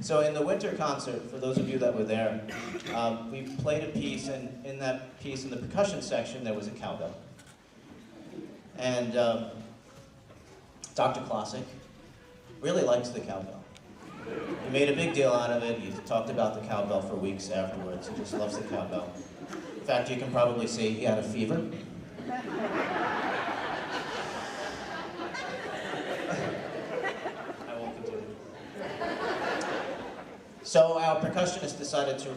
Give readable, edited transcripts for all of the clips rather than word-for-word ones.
So in the winter concert, for those of you that were there, we played a piece, and in that piece, in the percussion section, there was a cowbell. And Dr. Classic really likes the cowbell. He made a big deal out of it. He talked about the cowbell for weeks afterwards. He just loves the cowbell. In fact, you can probably see he had a fever. I won't continue. So our percussionist decided to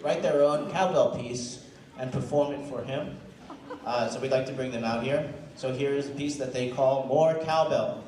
write their own cowbell piece and perform it for him. So we'd like to bring them out here. So here's a piece that they call More Cowbell.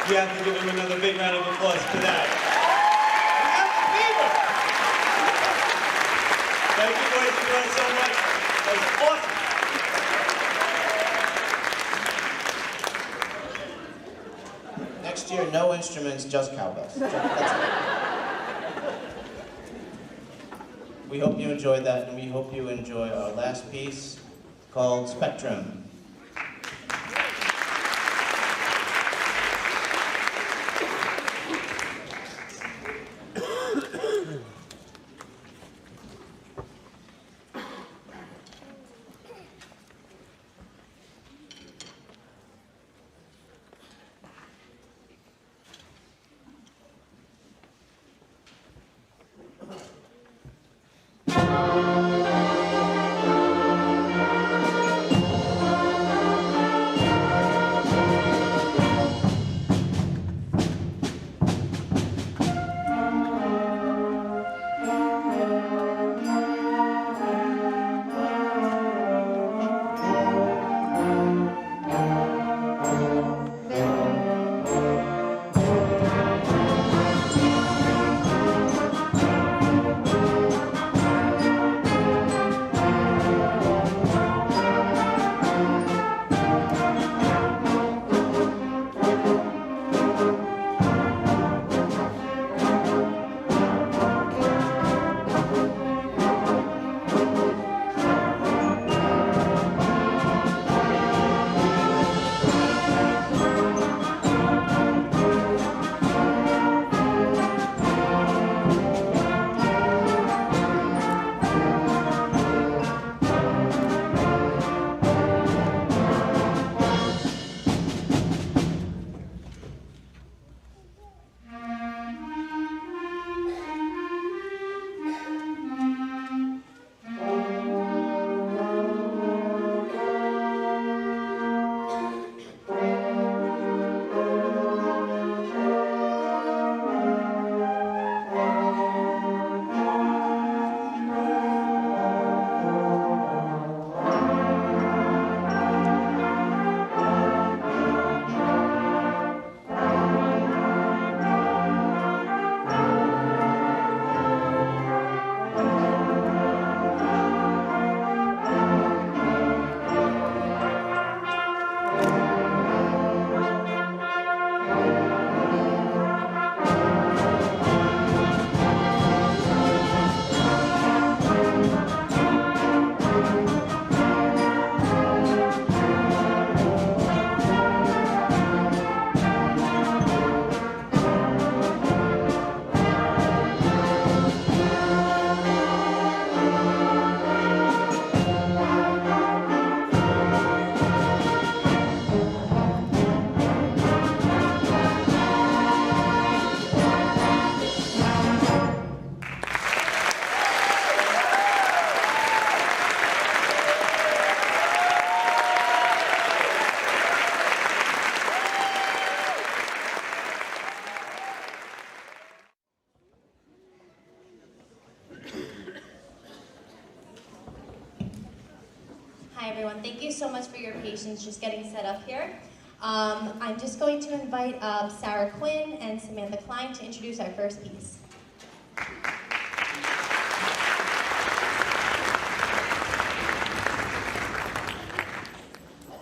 You have to give him another big round of applause for that. Thank you, boys and girls, so much. That was awesome. Next year, no instruments, just cowbells. That's it. We hope you enjoyed that, and we hope you enjoy our last piece called Spectrum. Hi everyone, thank you so much for your patience just getting set up here. I'm just going to invite up Sarah Quinn and Samantha Klein to introduce our first piece.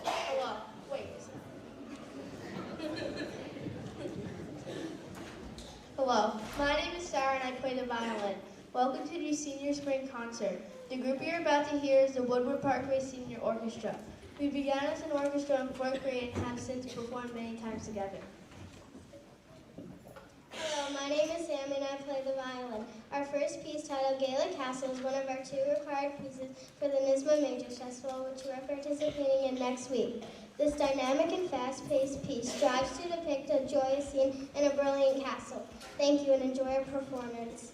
Hello, wait. Hello, my name is Sarah and I play the violin. Welcome to the Senior Spring Concert. The group you're about to hear is the Woodward Parkway Senior Orchestra. We began as an orchestra in 4th grade and have since performed many times together. Hello, my name is Sam and I play the violin. Our first piece, titled Gaelic Castle, is one of our 2 required pieces for the NYSSMA Majors Festival, which we are participating in next week. This dynamic and fast-paced piece strives to depict a joyous scene in a brilliant castle. Thank you and enjoy our performance.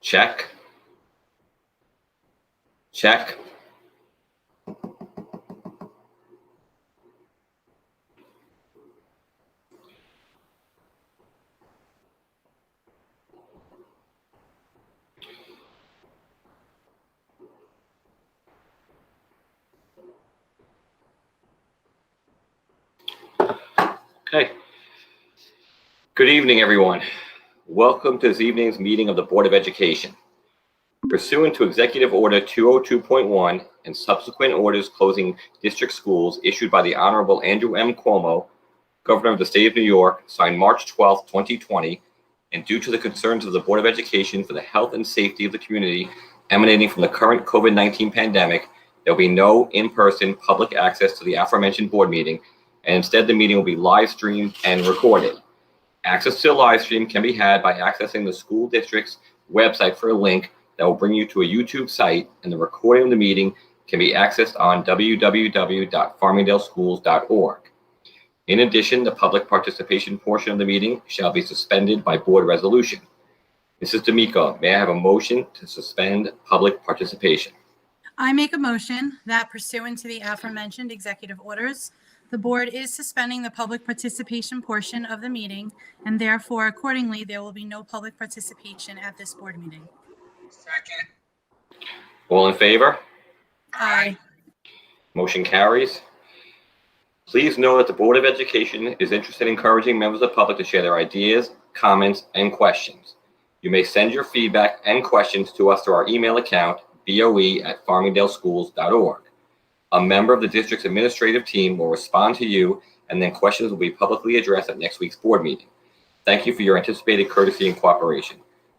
Check. Check. Okay. Good evening, everyone. Welcome to this evening's meeting of the Board of Education. Pursuant to Executive Order 202.1 and subsequent orders closing district schools issued by the Honorable Andrew M. Cuomo, Governor of the State of New York, signed March 12, 2020, and due to the concerns of the Board of Education for the health and safety of the community emanating from the current COVID-19 pandemic, there will be no in-person public access to the aforementioned board meeting, and instead the meeting will be live streamed and recorded. Access to the live stream can be had by accessing the school district's website for a link that will bring you to a YouTube site, and the recording of the meeting can be accessed on www.farmingdaleschools.org. In addition, the public participation portion of the meeting shall be suspended by board resolution. Mrs. D'Amico, may I have a motion to suspend public participation? I make a motion that pursuant to the aforementioned executive orders, the board is suspending the public participation portion of the meeting, and therefore accordingly, there will be no public participation at this board meeting. Second. All in favor? Aye. Motion carries. Please know that the Board of Education is interested in encouraging members of the public to share their ideas, comments, and questions. You may send your feedback and questions to us through our email account, boe@farmingdaleschools.org. A member of the district's administrative team will respond to you, and then questions will be publicly addressed at next week's board meeting. Thank you for your anticipated courtesy and cooperation.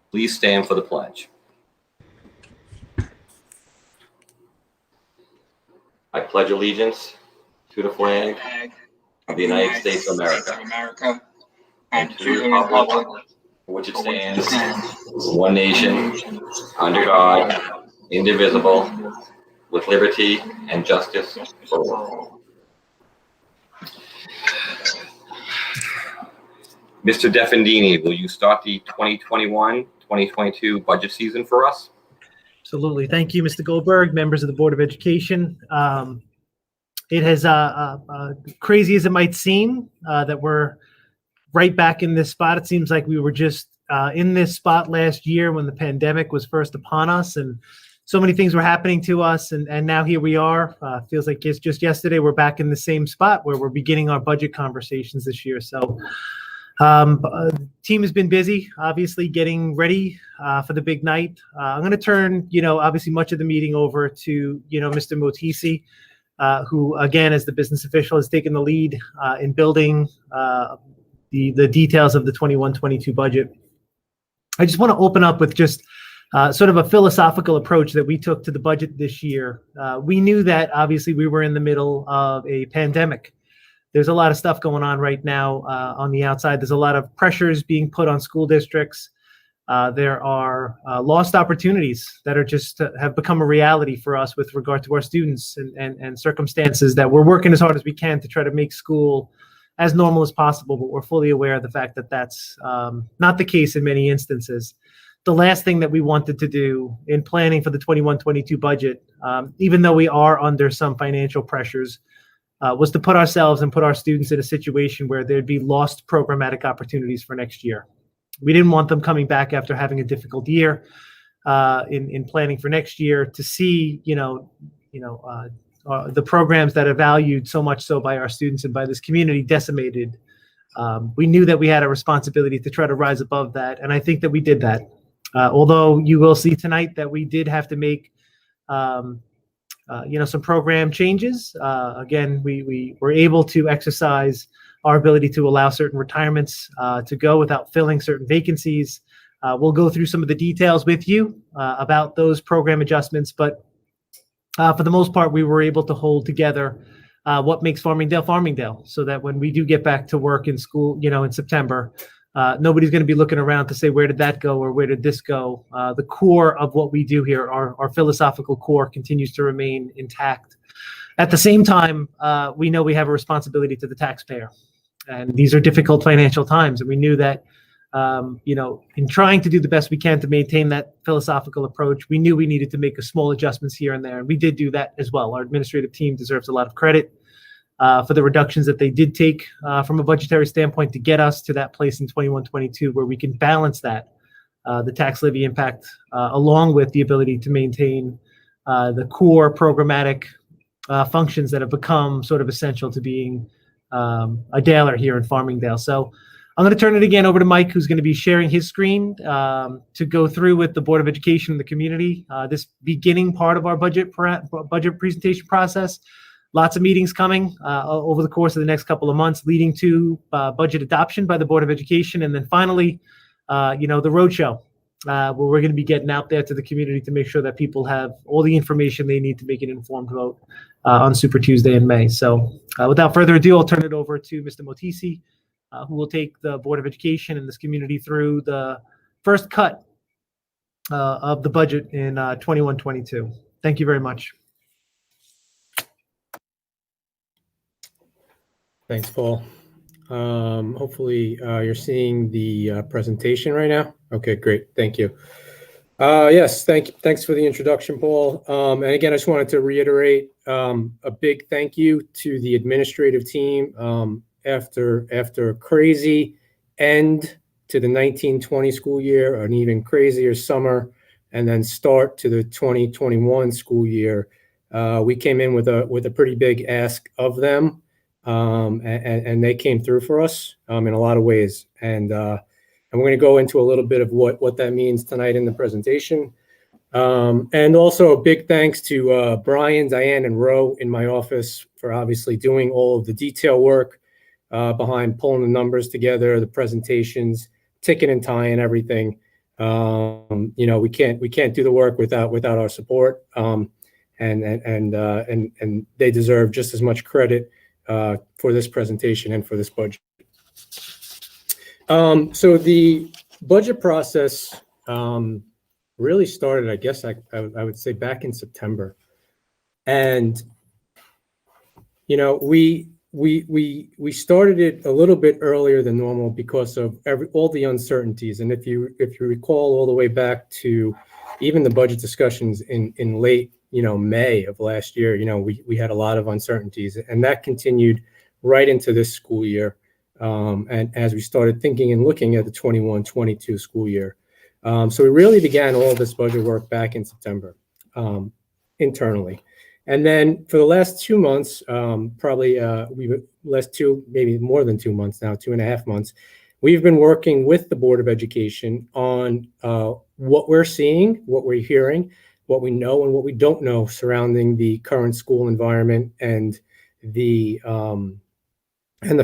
Please stand for the pledge. I pledge allegiance to the flag of the United States of America and to the republic for which it stands, one nation, under God, indivisible, with liberty and justice for all. Mr. Defendini, will you start the 2021-2022 budget season for us? Absolutely. Thank you, Mr. Goldberg, members of the Board of Education. It has, crazy as it might seem, that we're right back in this spot. It seems like we were just in this spot last year when the pandemic was first upon us, and so many things were happening to us, and now here we are. Feels like it's just yesterday we're back in the same spot where we're beginning our budget conversations this year. So team has been busy, obviously getting ready for the big night. I'm going to turn, obviously much of the meeting over to, Mr. Motisi, who again, as the business official, has taken the lead in building the details of the 21-22 budget. I just want to open up with just sort of a philosophical approach that we took to the budget this year. We knew that obviously we were in the middle of a pandemic. There's a lot of stuff going on right now on the outside. There's a lot of pressures being put on school districts. There are lost opportunities that are just have become a reality for us with regard to our students and circumstances that we're working as hard as we can to try to make school as normal as possible, but we're fully aware of the fact that that's not the case in many instances. The last thing that we wanted to do in planning for the 21-22 budget, even though we are under some financial pressures, was to put ourselves and put our students in a situation where there'd be lost programmatic opportunities for next year. We didn't want them coming back after having a difficult year in planning for next year to see, the programs that are valued so much so by our students and by this community decimated. We knew that we had a responsibility to try to rise above that, and I think that we did that. Although you will see tonight that we did have to make some program changes. Again, we were able to exercise our ability to allow certain retirements to go without filling certain vacancies. We'll go through some of the details with you about those program adjustments, but for the most part, we were able to hold together what makes Farmingdale Farmingdale, so that when we do get back to work in school, in September, nobody's going to be looking around to say, where did that go or where did this go? The core of what we do here, our philosophical core, continues to remain intact. At the same time, we know we have a responsibility to the taxpayer. And these are difficult financial times. And we knew that in trying to do the best we can to maintain that philosophical approach, we knew we needed to make a small adjustments here and there, and we did do that as well. Our administrative team deserves a lot of credit for the reductions that they did take from a budgetary standpoint to get us to that place in 21-22 where we can balance that, the tax levy impact, along with the ability to maintain the core programmatic functions that have become sort of essential to being a Daler here in Farmingdale. So I'm going to turn it again over to Mike, who's going to be sharing his screen to go through with the Board of Education and the community this beginning part of our budget presentation process. Lots of meetings coming over the course of the next couple of months, leading to budget adoption by the Board of Education, and then finally, the roadshow, where we're going to be getting out there to the community to make sure that people have all the information they need to make an informed vote on Super Tuesday in May. So without further ado, I'll turn it over to Mr. Motisi, who will take the Board of Education and this community through the first cut of the budget in 21-22. Thank you very much. Thanks, Paul. Hopefully you're seeing the presentation right now. Okay, great. Thank you. Yes, thanks for the introduction, Paul. And again, I just wanted to reiterate a big thank you to the administrative team after a crazy end to the 19-20 school year, an even crazier summer, and then start to the 2021 school year. We came in with a pretty big ask of them. And they came through for us in a lot of ways. And we're going to go into a little bit of what that means tonight in the presentation. And also a big thanks to Brian, Diane, and Ro in my office for obviously doing all of the detail work behind pulling the numbers together, the presentations, ticking and tying everything. We can't do the work without our support. And they deserve just as much credit for this presentation and for this budget. So the budget process really started, I guess I would say, back in September. And, we started it a little bit earlier than normal because of all the uncertainties. And if you recall all the way back to even the budget discussions in late May of last year, we had a lot of uncertainties, and that continued right into this school year. And as we started thinking and looking at the 21-22 school year. So we really began all this budget work back in September internally. And then for the last 2 months, maybe more than 2 months now, 2.5 months, we've been working with the Board of Education on what we're seeing, what we're hearing, what we know and what we don't know surrounding the current school environment and the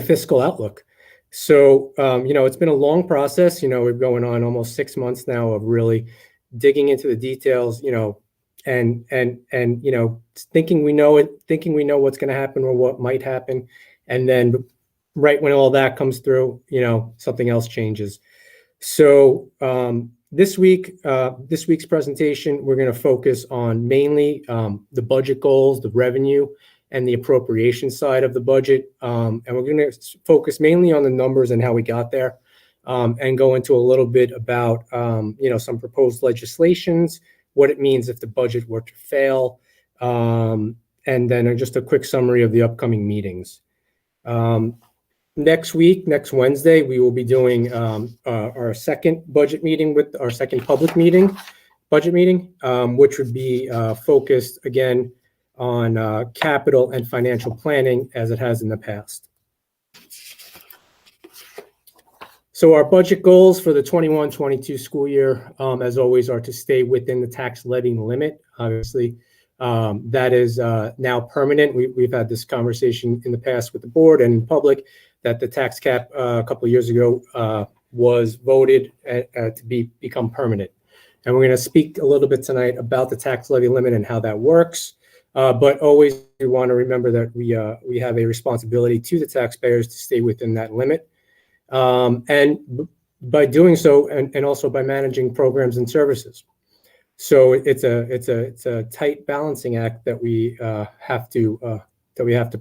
fiscal outlook. So, it's been a long process. We're going on almost 6 months now of really digging into the details, and thinking we know what's going to happen or what might happen. And then right when all that comes through, something else changes. So, this week's presentation, we're going to focus on mainly the budget goals, the revenue, and the appropriation side of the budget. And we're going to focus mainly on the numbers and how we got there, and go into a little bit about, some proposed legislations, what it means if the budget were to fail, and then just a quick summary of the upcoming meetings. Next Wednesday, we will be doing our second budget meeting our second public budget meeting, which would be focused again on capital and financial planning as it has in the past. So our budget goals for the 21-22 school year, as always, are to stay within the tax levy limit. Obviously, that is now permanent. We've had this conversation in the past with the board and in public that the tax cap a couple of years ago was voted to become permanent. And we're going to speak a little bit tonight about the tax levy limit and how that works. But always we want to remember that we have a responsibility to the taxpayers to stay within that limit. And by doing so, and also by managing programs and services. So it's a tight balancing act that we have to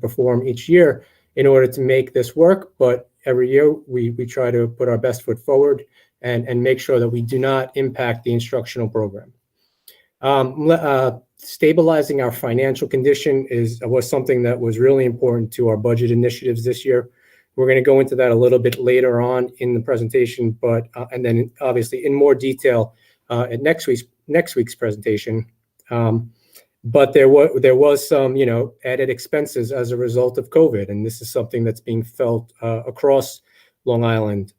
perform each year in order to make this work, but every year, we try to put our best foot forward and make sure that we do not impact the instructional program. Stabilizing our financial condition was something that was really important to our budget initiatives this year. We're going to go into that a little bit later on in the presentation, but and then obviously in more detail at next week's presentation. But there was some, added expenses as a result of COVID, and this is something that's being felt across Long Island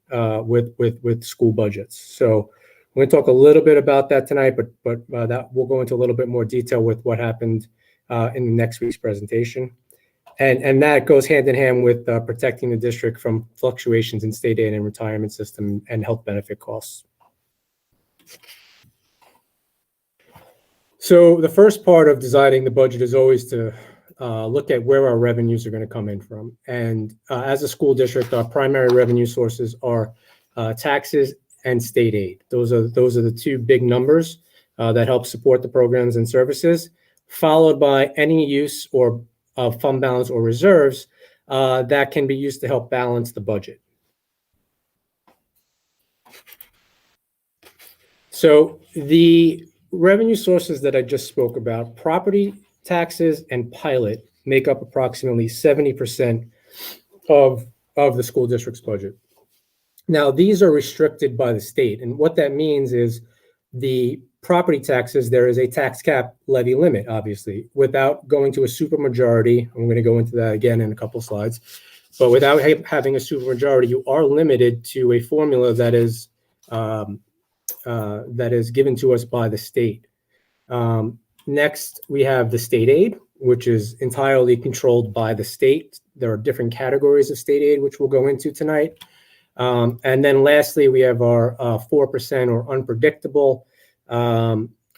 with school budgets. So we're going to talk a little bit about that tonight, but that we'll go into a little bit more detail with what happened in the next week's presentation, and that goes hand in hand with protecting the district from fluctuations in state aid and retirement system and health benefit costs. So the first part of designing the budget is always to look at where our revenues are going to come in from. And as a school district, our primary revenue sources are taxes and state aid. Those are the two big numbers that help support the programs and services, followed by any use or fund balance or reserves that can be used to help balance the budget. So the revenue sources that I just spoke about, property taxes and pilot, make up approximately 70% of the school district's budget. Now, these are restricted by the state, and what that means is the property taxes, there is a tax cap levy limit, obviously. Without going to a supermajority, I'm going to go into that again in a couple slides, but without having a supermajority, you are limited to a formula that is given to us by the state. Next, we have the state aid, which is entirely controlled by the state. There are different categories of state aid, which we'll go into tonight. And then lastly, we have our 4% or unpredictable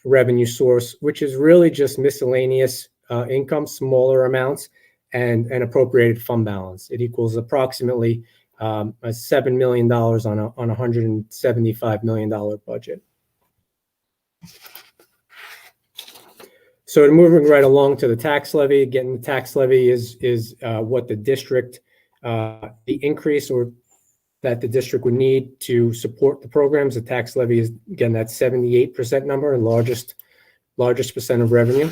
revenue source, which is really just miscellaneous income, smaller amounts, and an appropriated fund balance. It equals approximately $7 million on a $175 million budget. So moving right along to the tax levy, again, the tax levy is what the district, the increase or that the district would need to support the programs. The tax levy is, again, that 78% number, and largest percent of revenue.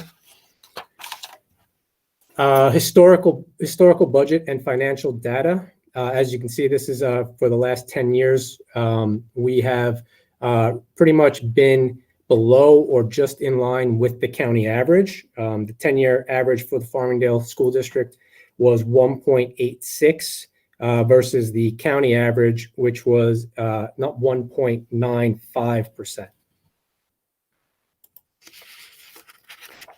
Historical budget and financial data. As you can see, this is for the last 10 years. We have pretty much been below or just in line with the county average. The 10-year average for the Farmingdale School District was 1.86 versus the county average, which was not 1.95%.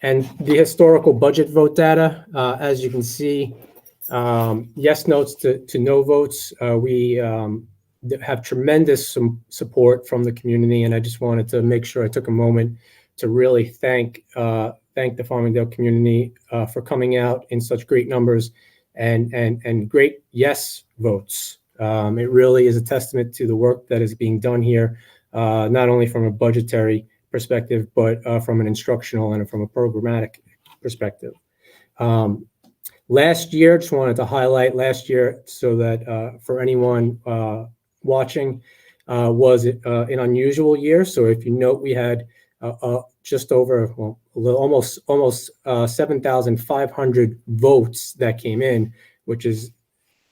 And the historical budget vote data, as you can see, yes notes to no votes. We have tremendous support from the community, and I just wanted to make sure I took a moment to really thank the Farmingdale community for coming out in such great numbers and great yes votes. It really is a testament to the work that is being done here, not only from a budgetary perspective, but from an instructional and from a programmatic perspective. Last year, just wanted to highlight last year so that for anyone watching, was an unusual year. So if you note, we had just over, well, almost 7,500 votes that came in, which is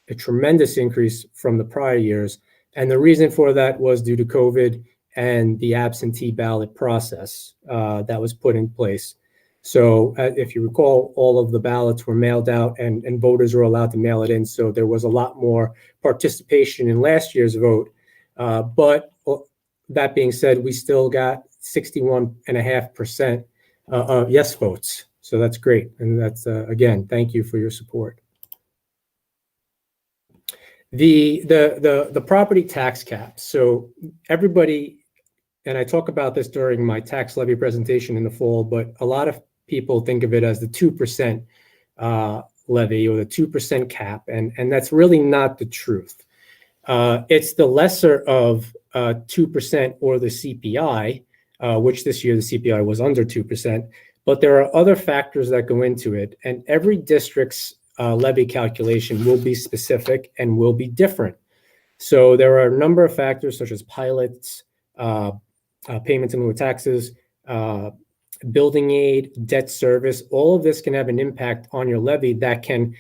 a tremendous increase from the prior years. And the reason for that was due to COVID and the absentee ballot process that was put in place. So if you recall, all of the ballots were mailed out and voters were allowed to mail it in. So there was a lot more participation in last year's vote. But that being said, we still got 61.5% of yes votes. So that's great. And that's, again, thank you for your support. The property tax cap. So everybody, and I talk about this during my tax levy presentation in the fall, but a lot of people think of it as the 2% levy or the 2% cap, and that's really not the truth. It's the lesser of 2% or the CPI, which this year the CPI was under 2%, but there are other factors that go into it, and every district's levy calculation will be specific and will be different. So there are a number of factors such as pilots, payments in lieu of taxes, building aid, debt service. All of this can have an impact on your levy that can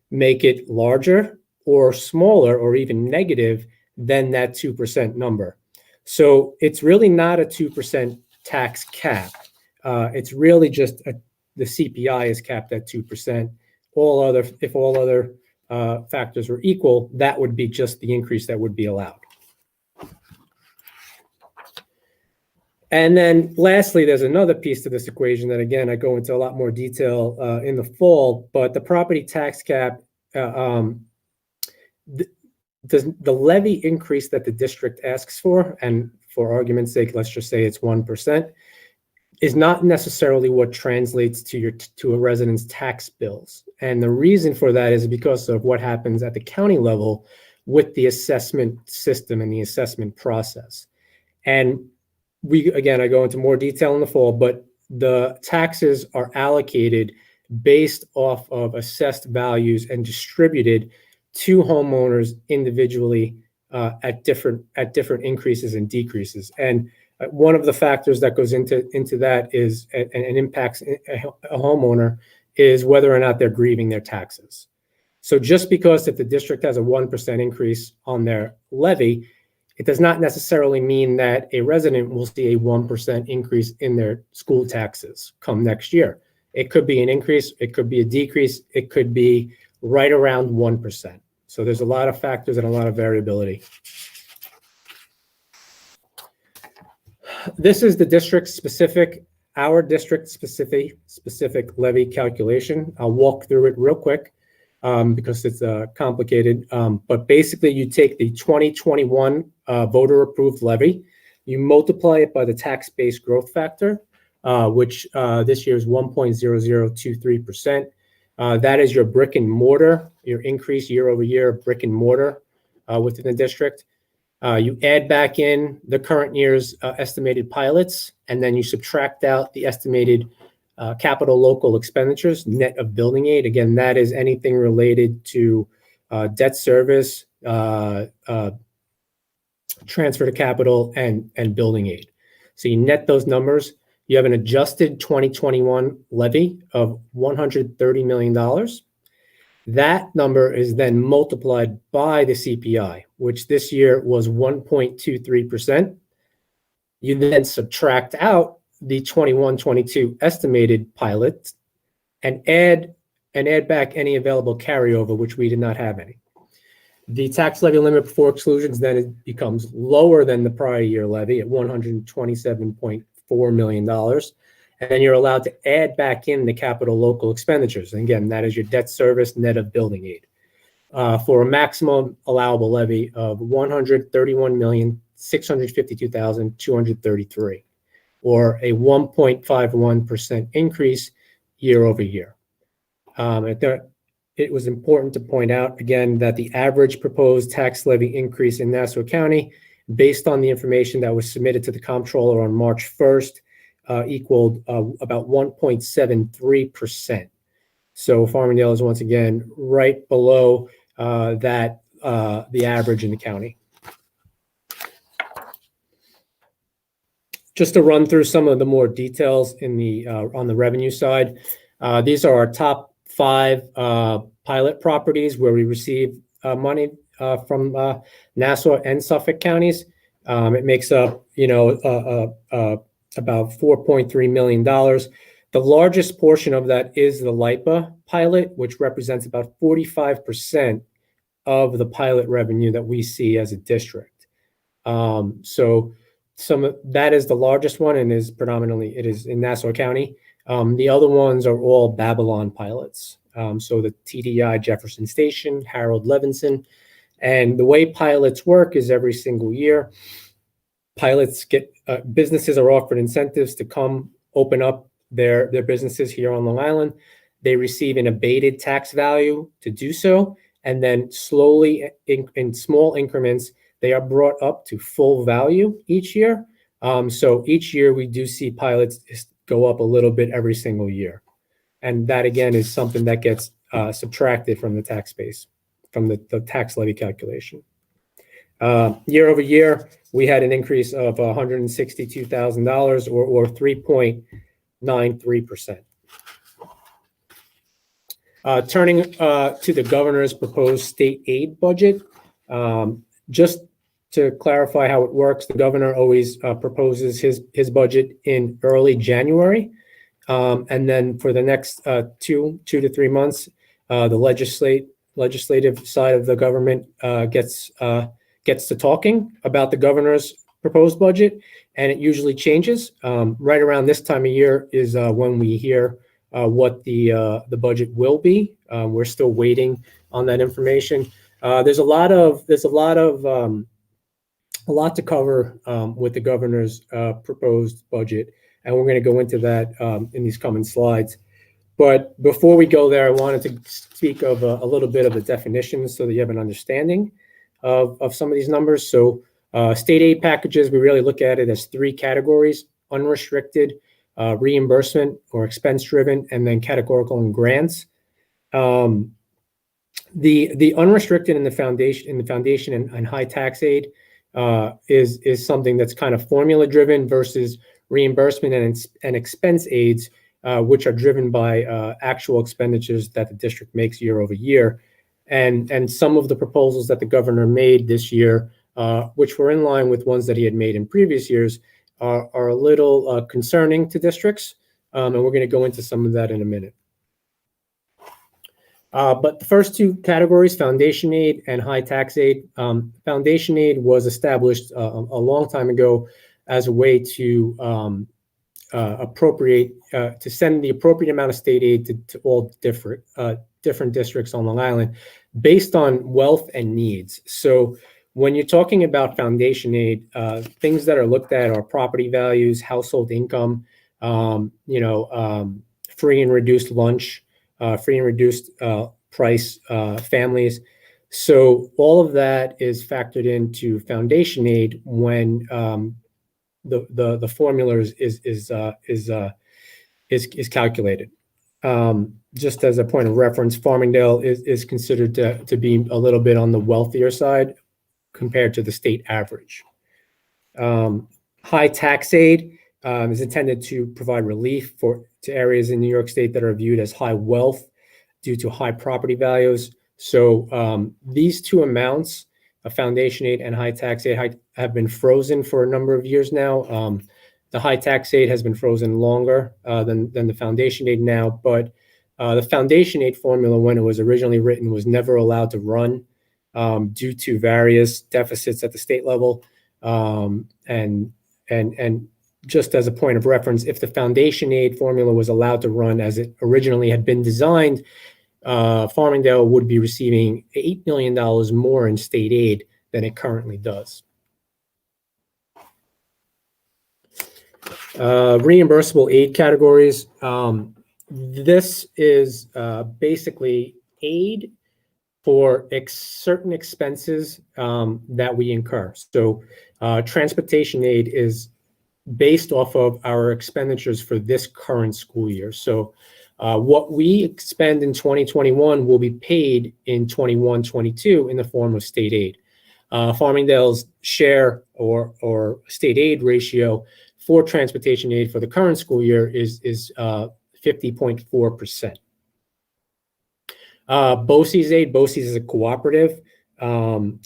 make it larger or smaller or even negative than that 2% number. So it's really not a 2% tax cap. It's really just the CPI is capped at 2%. If all other factors were equal, that would be just the increase that would be allowed. And then lastly, there's another piece to this equation that, again, I go into a lot more detail in the fall, but the property tax cap, the levy increase that the district asks for, and for argument's sake, let's just say it's 1%, is not necessarily what translates to a resident's tax bills. And the reason for that is because of what happens at the county level with the assessment system and the assessment process. And I go into more detail in the fall, but the taxes are allocated based off of assessed values and distributed to homeowners individually at different increases and decreases. And one of the factors that goes into that is and impacts a homeowner is whether or not they're grieving their taxes. So just because if the district has a 1% increase on their levy, it does not necessarily mean that a resident will see a 1% increase in their school taxes come next year. It could be an increase, it could be a decrease, it could be right around 1%. So there's a lot of factors and a lot of variability. This is the our district specific levy calculation. I'll walk through it real quick because it's complicated. But basically, you take the 2021 voter approved levy, you multiply it by the tax base growth factor, which this year is 1.0023%. That is your brick and mortar, your increase year over year brick and mortar within the district. You add back in the current year's estimated pilots, and then you subtract out the estimated capital local expenditures, net of building aid. Again, that is anything related to debt service, transfer to capital, and building aid. So you net those numbers. You have an adjusted 2021 levy of $130 million. That number is then multiplied by the CPI, which this year was 1.23%. You then subtract out the 21-22 estimated pilots and add back any available carryover, which we did not have any. The tax levy limit before exclusions then it becomes lower than the prior year levy at $127.4 million. And then you're allowed to add back in the capital local expenditures. And again, that is your debt service net of building aid for a maximum allowable levy of $131,652,233, or a 1.51% increase year over year. It was important to point out again that the average proposed tax levy increase in Nassau County, based on the information that was submitted to the comptroller on March 1st, equaled about 1.73%. So Farmingdale is once again right below the average in the county. Just to run through some of the more details in the on the revenue side, these are our top 5 pilot properties where we receive money from Nassau and Suffolk counties. It makes up, about $4.3 million. The largest portion of that is the LIPA pilot, which represents about 45% of the pilot revenue that we see as a district. So that is the largest one and is predominantly, it is in Nassau County. The other ones are all Babylon pilots. So the TDI Jefferson Station, Harold Levinson. And the way pilots work is every single year, pilots businesses are offered incentives to come open up their businesses here on Long Island. They receive an abated tax value to do so, and then slowly in small increments, they are brought up to full value each year. So each year we do see pilots go up a little bit every single year. And that again is something that gets subtracted from the tax base, from the tax levy calculation. Year over year, we had an increase of $162,000 or 3.93%. Turning to the governor's proposed state aid budget, just to clarify how it works, the governor always proposes his budget in early January. And then for the next 2 to 3 months, the legislative side of the government gets to talking about the governor's proposed budget, and it usually changes. Right around this time of year is when we hear what the budget will be. We're still waiting on that information. There's a lot to cover with the governor's proposed budget, and we're going to go into that in these coming slides. But before we go there, I wanted to speak of a little bit of the definitions so that you have an understanding of some of these numbers. So state aid packages, we really look at it as 3 categories: unrestricted, reimbursement or expense driven, and then categorical and grants. The unrestricted in the foundation and high tax aid is something that's kind of formula driven versus reimbursement and expense aids, which are driven by actual expenditures that the district makes year over year. And some of the proposals that the governor made this year, which were in line with ones that he had made in previous years, are a little concerning to districts. And we're going to go into some of that in a minute. But the first 2 categories, foundation aid and high tax aid. Foundation aid was established a long time ago as a way to to send the appropriate amount of state aid to all different districts on Long Island based on wealth and needs. So when you're talking about foundation aid, things that are looked at are property values, household income, free and reduced lunch, free and reduced price families. So all of that is factored into foundation aid when the formula is calculated. Just as a point of reference, Farmingdale is considered to be a little bit on the wealthier side compared to the state average. High tax aid is intended to provide relief to areas in New York State that are viewed as high wealth due to high property values. So these 2 amounts, of foundation aid and high tax aid, have been frozen for a number of years now. The high tax aid has been frozen longer than the foundation aid now, but the foundation aid formula, when it was originally written, was never allowed to run due to various deficits at the state level. And just as a point of reference, if the foundation aid formula was allowed to run as it originally had been designed, Farmingdale would be receiving $8 million more in state aid than it currently does. Reimbursable aid categories. This is basically aid for certain expenses that we incur. So transportation aid is based off of our expenditures for this current school year. So what we expend in 2021 will be paid in 21-22 in the form of state aid. Farmingdale's share or state aid ratio for transportation aid for the current school year is 50.4%. BOCES aid, BOCES is a cooperative, and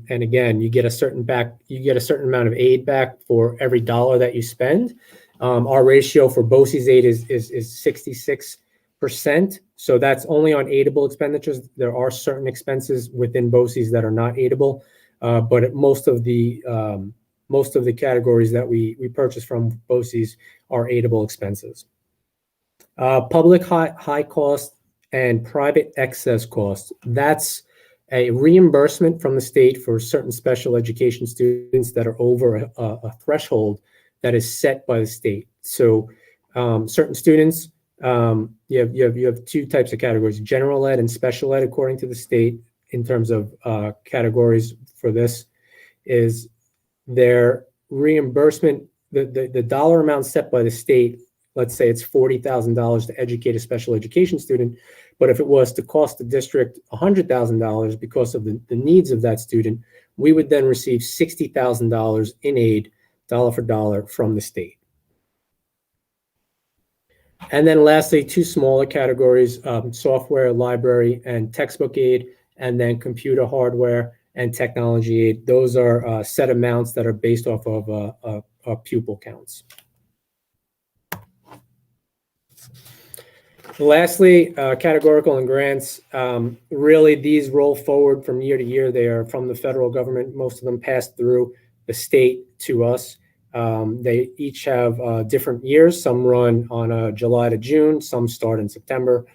again, you get a certain amount of aid back for every dollar that you spend. Our ratio for BOCES aid is 66%. So that's only on aidable expenditures. There are certain expenses within BOCES that are not aidable, but most of the categories that we purchase from BOCES are aidable expenses. Public high cost and private excess cost. That's a reimbursement from the state for certain special education students that are over a threshold that is set by the state. So certain students, you have 2 types of categories: general ed and special ed, according to the state. In terms of categories for this, is their reimbursement, the dollar amount set by the state. Let's say it's $40,000 to educate a special education student, But if it was to cost the district $100,000 because of the needs of that student, we would then receive $60,000 in aid, dollar for dollar, from the state. And then lastly, two smaller categories, software, library, and textbook aid, and then computer hardware and technology aid. Those are set amounts that are based off of pupil counts. Lastly, categorical and grants. Really, these roll forward from year to year. They are from the federal government. Most of them pass through the state to us. They each have different years. Some run on July to June. Some start in September.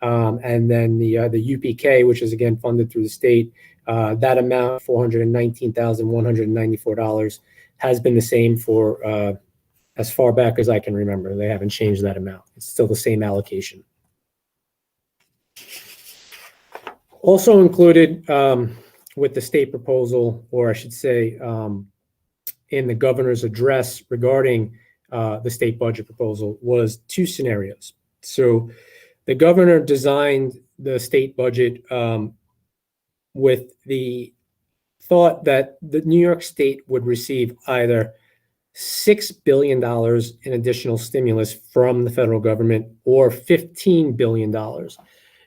And then the UPK, which is again funded through the state, that amount, $419,194, has been the same for as far back as I can remember. They haven't changed that amount. It's still the same allocation. Also included with the state proposal, or I should say in the governor's address regarding the state budget proposal, was two scenarios. So the governor designed the state budget with the thought that the New York State would receive either $6 billion in additional stimulus from the federal government or $15 billion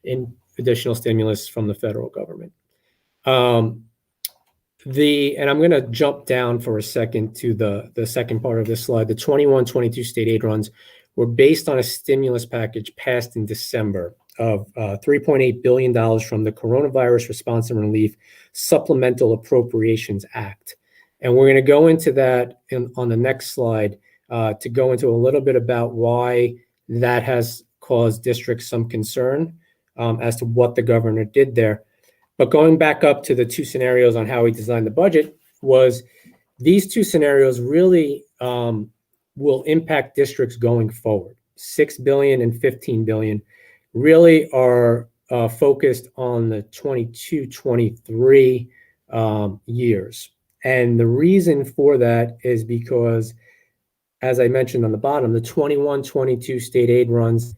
in additional stimulus from the federal government. And I'm going to jump down for a second to the second part of this slide. The 21-22 state aid runs were based on a stimulus package passed in December of $3.8 billion from the Coronavirus Response and Relief Supplemental Appropriations Act. And we're going to go into that on the next slide to go into a little bit about why that has caused districts some concern as to what the governor did there. But going back up to the two scenarios on how he designed the budget, was these two scenarios really will impact districts going forward. $6 billion and $15 billion really are focused on the 22-23 years. And the reason for that is because, as I mentioned on the bottom, the 21-22 state aid runs,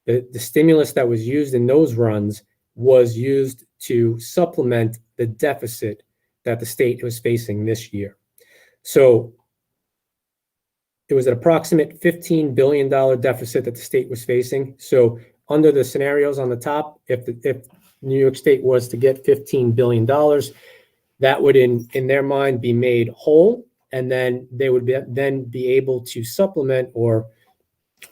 the stimulus that was used in those runs was used to supplement the deficit that the state was facing this year. So it was an approximate $15 billion deficit that the state was facing. So under the scenarios on the top, if New York State was to get $15 billion, that would in their mind be made whole, and then they would be able to supplement or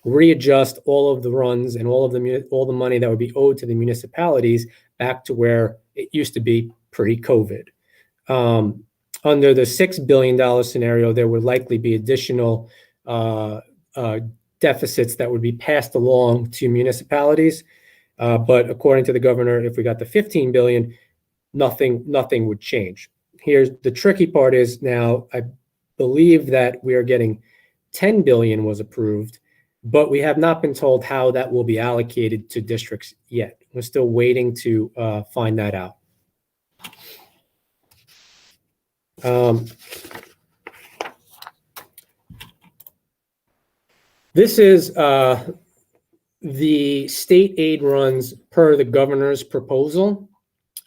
readjust all of the runs and all the money that would be owed to the municipalities back to where it used to be pre-COVID. Under the $6 billion scenario, there would likely be additional deficits that would be passed along to municipalities. But according to the governor, if we got the $15 billion, nothing would change. Here's the tricky part is now I believe that we are getting $10 billion was approved, but we have not been told how that will be allocated to districts yet. We're still waiting to find that out. This is the state aid runs per the governor's proposal.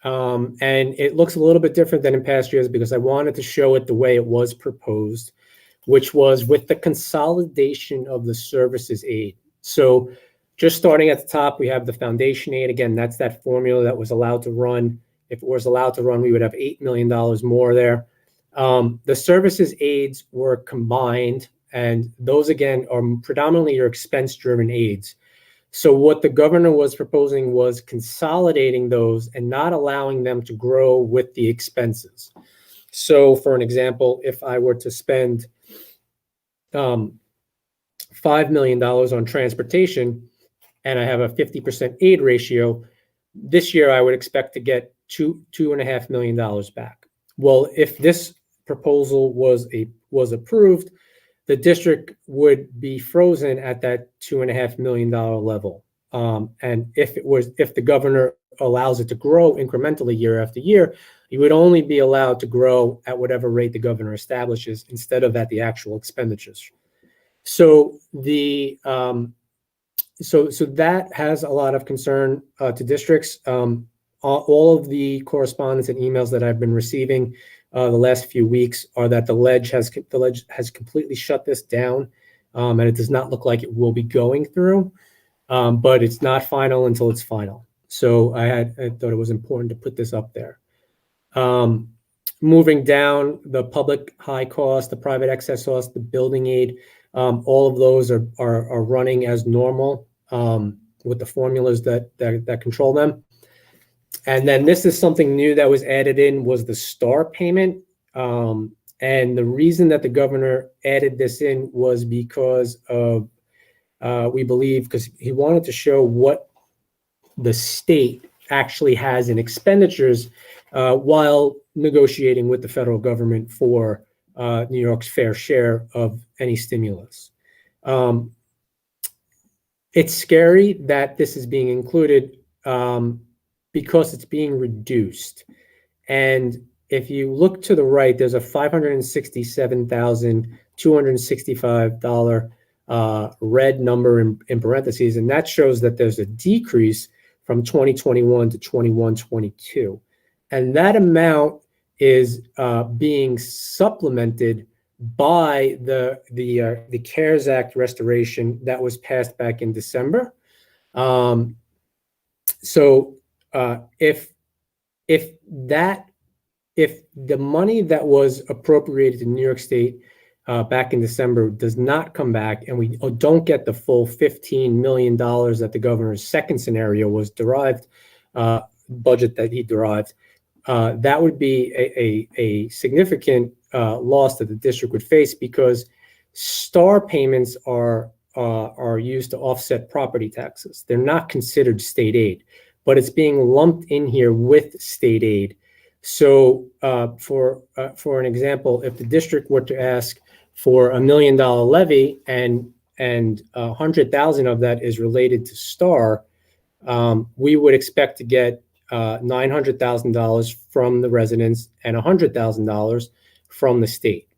And it looks a little bit different than in past years because I wanted to show it the way it was proposed, which was with the consolidation of the services aid. So just starting at the top, we have the foundation aid. Again, that's that formula that was allowed to run. If it was allowed to run, we would have $8 million more there. The services aids were combined, and those, again, are predominantly your expense-driven aids. So what the governor was proposing was consolidating those and not allowing them to grow with the expenses. So for an example, if I were to spend $5 million on transportation and I have a 50% aid ratio, this year I would expect to get $2.5 million back. Well, if this proposal was approved, the district would be frozen at that $2.5 million level. And if the governor allows it to grow incrementally year after year, you would only be allowed to grow at whatever rate the governor establishes instead of at the actual expenditures. So the So that has a lot of concern to districts. All of the correspondence and emails that I've been receiving the last few weeks are that the ledge has completely shut this down, and it does not look like it will be going through. But it's not final until it's final. So I thought it was important to put this up there. Moving down, the public high cost, the private excess cost, the building aid, all of those are running as normal with the formulas that control them. And then this is something new that was added in, was the STAR payment. And the reason that the governor added this in was because of, we believe, because he wanted to show what the state actually has in expenditures while negotiating with the federal government for New York's fair share of any stimulus. It's scary that this is being included because it's being reduced. And if you look to the right, there's a $567,265 red number in parentheses, and that shows that there's a decrease from 2021 to 21-22. And that amount is being supplemented by the CARES Act restoration that was passed back in December. So if the money that was appropriated in New York State back in December does not come back, and we don't get the full $15 million that the governor's second scenario was derived, budget that he derived, that would be a significant loss that the district would face, because STAR payments are used to offset property taxes. They're not considered state aid, but it's being lumped in here with state aid. So for an example, if the district were to ask for $1 million levy and 100,000 of that is related to STAR, we would expect to get $900,000 from the residents and $100,000 from the state.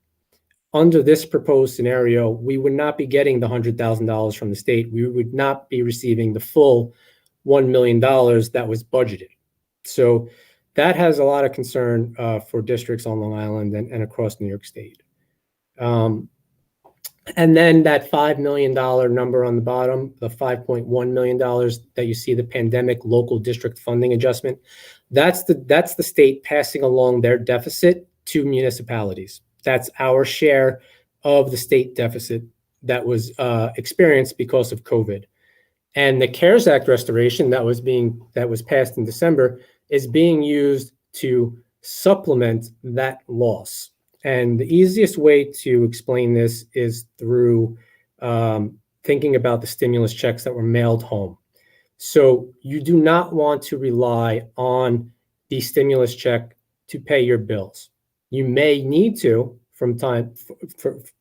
Under this proposed scenario, we would not be getting the $100,000 from the state. We would not be receiving the full $1 million that was budgeted. So that has a lot of concern for districts on Long Island and across New York State. And then that $5 million number on the bottom, the $5.1 million that you see, the pandemic local district funding adjustment, that's the state passing along their deficit to municipalities. That's our share of the state deficit that was experienced because of COVID. And the CARES Act restoration that was passed in December is being used to supplement that loss. And the easiest way to explain this is through thinking about the stimulus checks that were mailed home. So you do not want to rely on the stimulus check to pay your bills. You may need to from time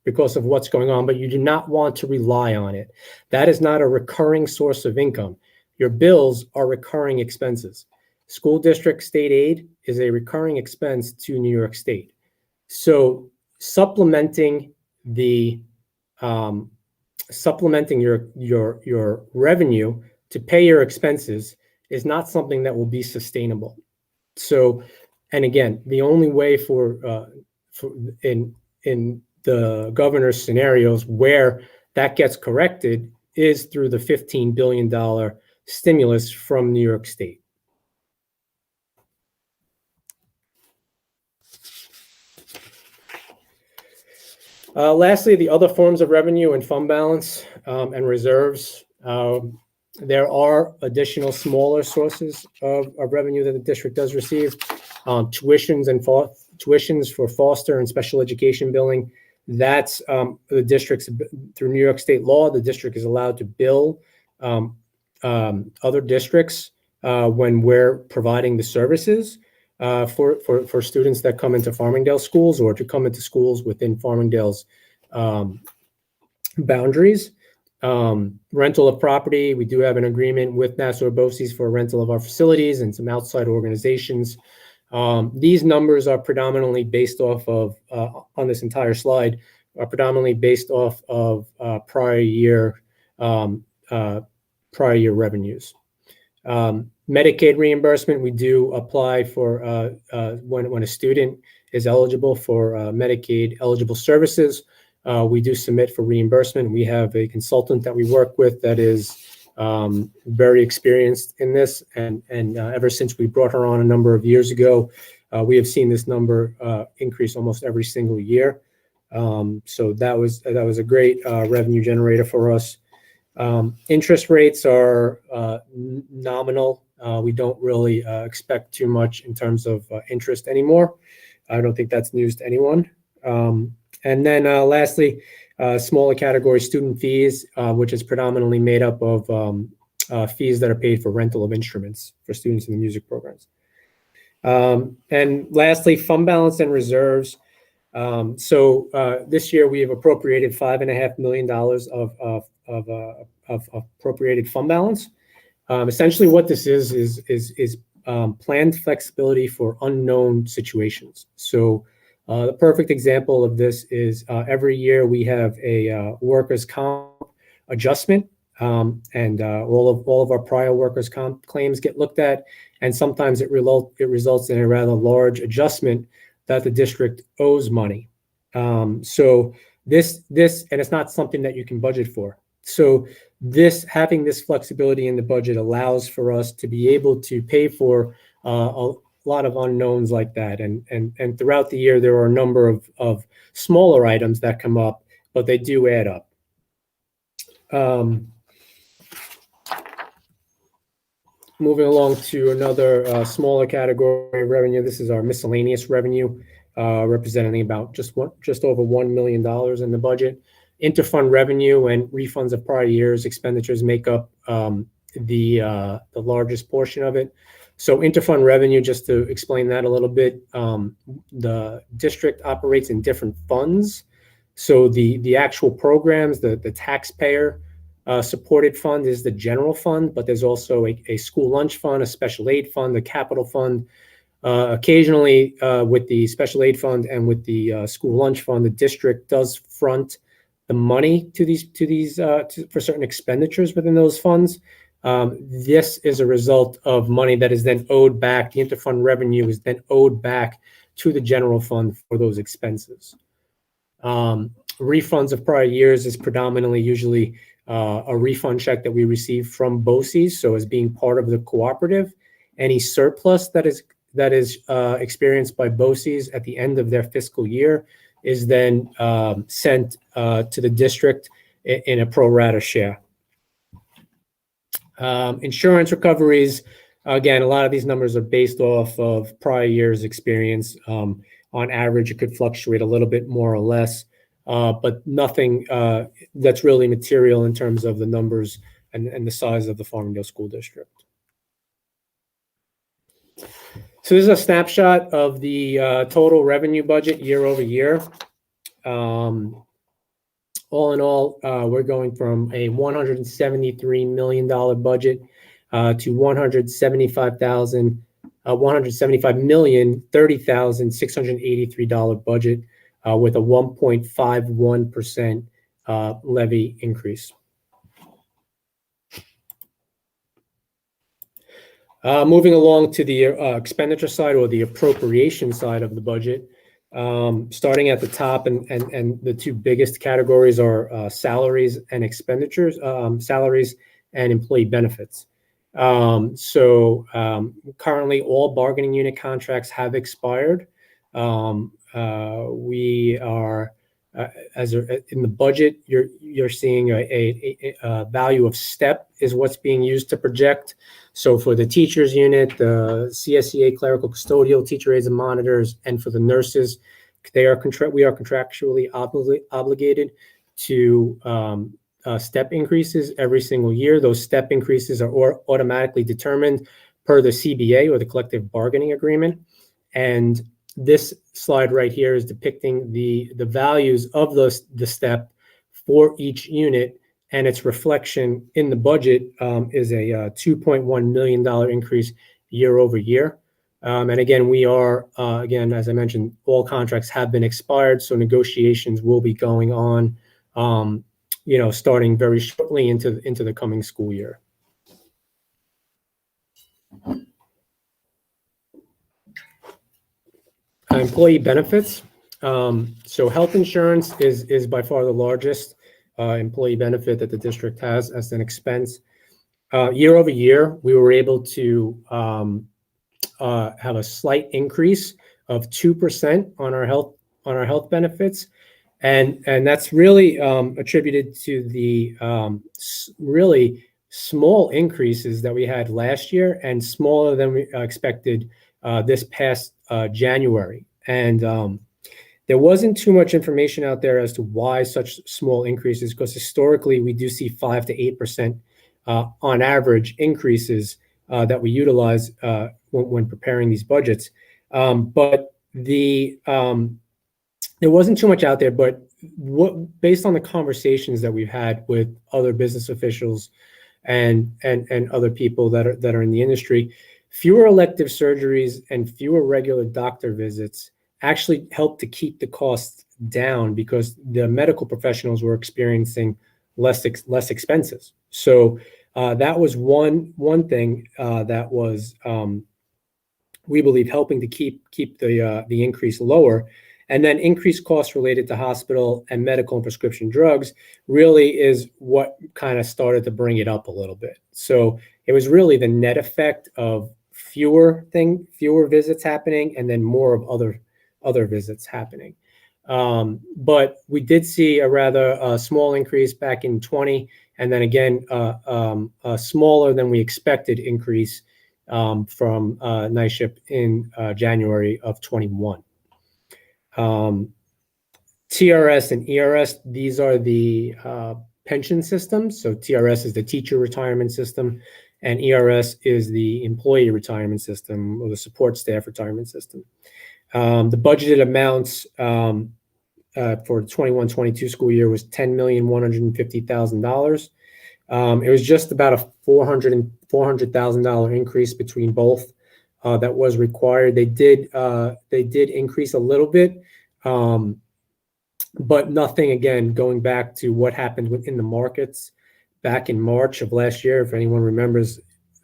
because of what's going on, but you do not want to rely on it. That is not a recurring source of income. Your bills are recurring expenses. School district state aid is a recurring expense to New York State. So supplementing your revenue to pay your expenses is not something that will be sustainable. So, and again, the only way in the governor's scenarios where that gets corrected is through the $15 billion stimulus from New York State. Lastly, the other forms of revenue and fund balance and reserves. There are additional smaller sources of revenue that the district does receive. Tuitions for foster and special education billing. That's the district's, through New York State law, the district is allowed to bill other districts when we're providing the services for students that come into Farmingdale schools or to come into schools within Farmingdale's boundaries. Rental of property, we do have an agreement with Nassau BOCES for rental of our facilities and some outside organizations. These numbers are predominantly based off of, on this entire slide, are predominantly based off of prior year prior year revenues. Medicaid reimbursement, we do apply for when a student is eligible for Medicaid eligible services. We do submit for reimbursement. We have a consultant that we work with that is very experienced in this, and ever since we brought her on a number of years ago, we have seen this number increase almost every single year. So that was a great revenue generator for us. Interest rates are nominal. We don't really expect too much in terms of interest anymore. I don't think that's news to anyone. And then lastly, smaller category student fees, which is predominantly made up of fees that are paid for rental of instruments for students in the music programs. And lastly, fund balance and reserves. So this year we have appropriated $5.5 million of appropriated fund balance. Essentially, what this is planned flexibility for unknown situations. So the perfect example of this is every year we have a workers' comp adjustment, and all of our prior workers' comp claims get looked at, and sometimes it results in a rather large adjustment that the district owes money. So this and it's not something that you can budget for. So having this flexibility in the budget allows for us to be able to pay for a lot of unknowns like that. And throughout the year, there are a number of smaller items that come up, but they do add up. Moving along to another smaller category of revenue. This is our miscellaneous revenue, representing about just over $1 million in the budget. Interfund revenue and refunds of prior years expenditures make up the largest portion of it. So interfund revenue, just to explain that a little bit, the district operates in different funds. So the actual programs, the taxpayer supported fund is the general fund, but there's also a school lunch fund, a special aid fund, a capital fund. Occasionally, with the special aid fund and with the school lunch fund, the district does front the money for certain expenditures within those funds. This is a result of money that is then owed back. The interfund revenue is then owed back to the general fund for those expenses. Refunds of prior years is predominantly usually a refund check that we receive from BOCES. So as being part of the cooperative, any surplus that is experienced by BOCES at the end of their fiscal year is then sent to the district in a pro rata share. Insurance recoveries, again, a lot of these numbers are based off of prior year's experience. On average, it could fluctuate a little bit more or less, but nothing that's really material in terms of the numbers and the size of the Farmingdale School District. So this is a snapshot of the total revenue budget year over year. All in all, we're going from a $173 million budget to $175,030,683 budget with a 1.51% levy increase. Moving along to the expenditure side or the appropriation side of the budget, starting at the top, and the two biggest categories are salaries and expenditures, salaries and employee benefits. So currently all bargaining unit contracts have expired. We are in the budget, you're seeing a value of STEP is what's being used to project. So for the teachers unit, the CSEA clerical custodial teacher aides and monitors, and for the nurses, we are contractually obligated to STEP increases every single year. Those STEP increases are automatically determined per the CBA or the collective bargaining agreement. And this slide right here is depicting the values of the STEP for each unit, and its reflection in the budget is a $2.1 million increase year over year. And again, we are, again, as I mentioned, all contracts have been expired, so negotiations will be going on, starting very shortly into the coming school year. Employee benefits. So health insurance is by far the largest employee benefit that the district has as an expense. Year over year, we were able to have a slight increase of 2% on our health benefits, and that's really attributed to the really small increases that we had last year and smaller than we expected this past January. And there wasn't too much information out there as to why such small increases, because historically we do see 5 to 8% on average increases that we utilize when preparing these budgets. But there wasn't too much out there, but based on the conversations that we've had with other business officials and other people that are in the industry, fewer elective surgeries and fewer regular doctor visits actually helped to keep the costs down because the medical professionals were experiencing less expenses. So that was one thing that was we believe helping to keep the increase lower. And then increased costs related to hospital and medical and prescription drugs really is what kind of started to bring it up a little bit. So it was really the net effect of fewer visits happening and then more of other visits happening. But we did see a rather small increase back in 20, and then again a smaller than we expected increase from NISHIP in January of 21. TRS and ERS, these are the pension systems. So TRS is the teacher retirement system, and ERS is the employee retirement system or the support staff retirement system. The budgeted amounts for the 21-22 school year was $10,150,000. It was just about a $400,000 increase between both that was required. They did increase a little bit, but nothing, again, going back to what happened within the markets back in March of last year. If anyone remembers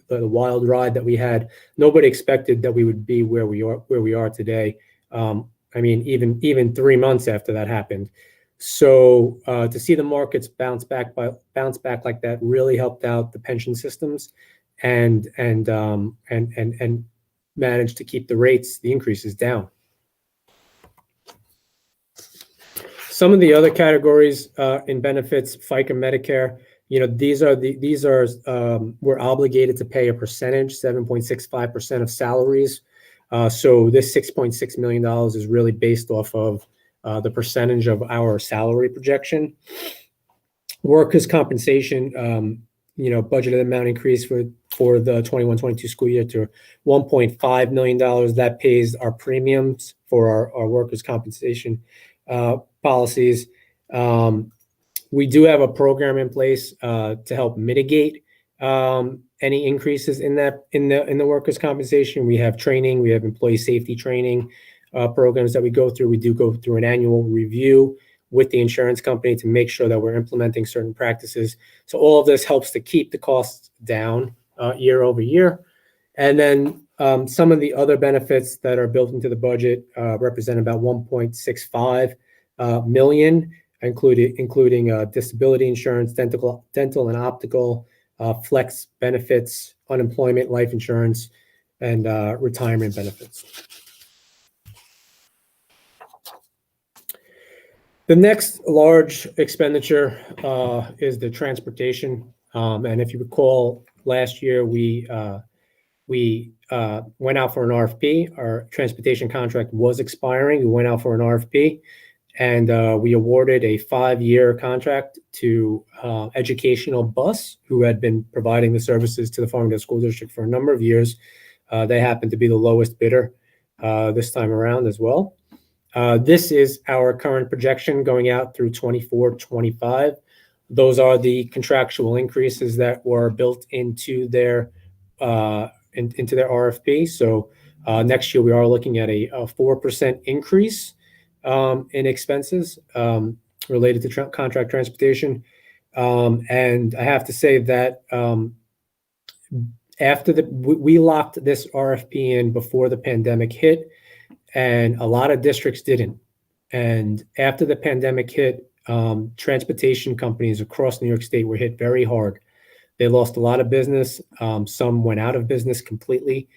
the wild ride that we had, nobody expected that we would be where we are today. I mean, even 3 months after that happened. So to see the markets bounce back like that really helped out the pension systems, and managed to keep the increases down. Some of the other categories in benefits, FICA, Medicare, we're obligated to pay a percentage, 7.65% of salaries. So this $6.6 million is really based off of the percentage of our salary projection. Workers' compensation, budgeted amount increased for the 21-22 school year to $1.5 million. That pays our premiums for our workers' compensation policies. We do have a program in place to help mitigate any increases in the workers' compensation. We have training, we have employee safety training programs that we go through. We do go through an annual review with the insurance company to make sure that we're implementing certain practices. So all of this helps to keep the costs down year over year. And then some of the other benefits that are built into the budget represent about $1.65 million, including disability insurance, dental and optical, flex benefits, unemployment, life insurance, and retirement benefits. The next large expenditure is the transportation. And if you recall, last year we went out for an RFP. Our transportation contract was expiring. We went out for an RFP, and we awarded a 5-year contract to Educational Bus, who had been providing the services to the Farmingdale School District for a number of years. They happened to be the lowest bidder this time around as well. This is our current projection going out through 24-25. Those are the contractual increases that were built into their RFP. So next year we are looking at a 4% increase in expenses related to contract transportation. And I have to say that we locked this RFP in before the pandemic hit, and a lot of districts didn't. And after the pandemic hit, transportation companies across New York State were hit very hard. They lost a lot of business. Some went out of business completely,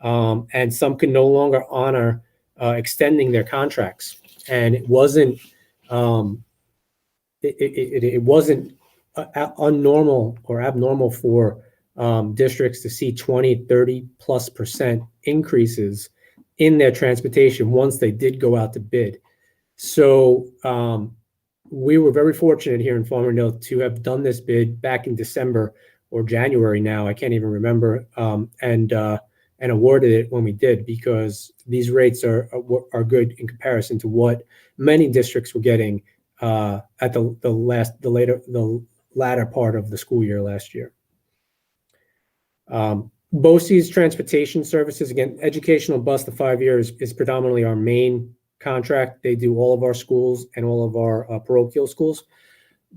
and some could no longer honor extending their contracts. And it wasn't it wasn't unnormal or abnormal for districts to see 20, 30+% increases in their transportation once they did go out to bid. So we were very fortunate here in Farmingdale to have done this bid back in December or January now, I can't even remember, and awarded it when we did, because these rates are good in comparison to what many districts were getting at the latter part of the school year last year. BOCES transportation services, again, educational bus, the 5 years is predominantly our main contract. They do all of our schools and all of our parochial schools.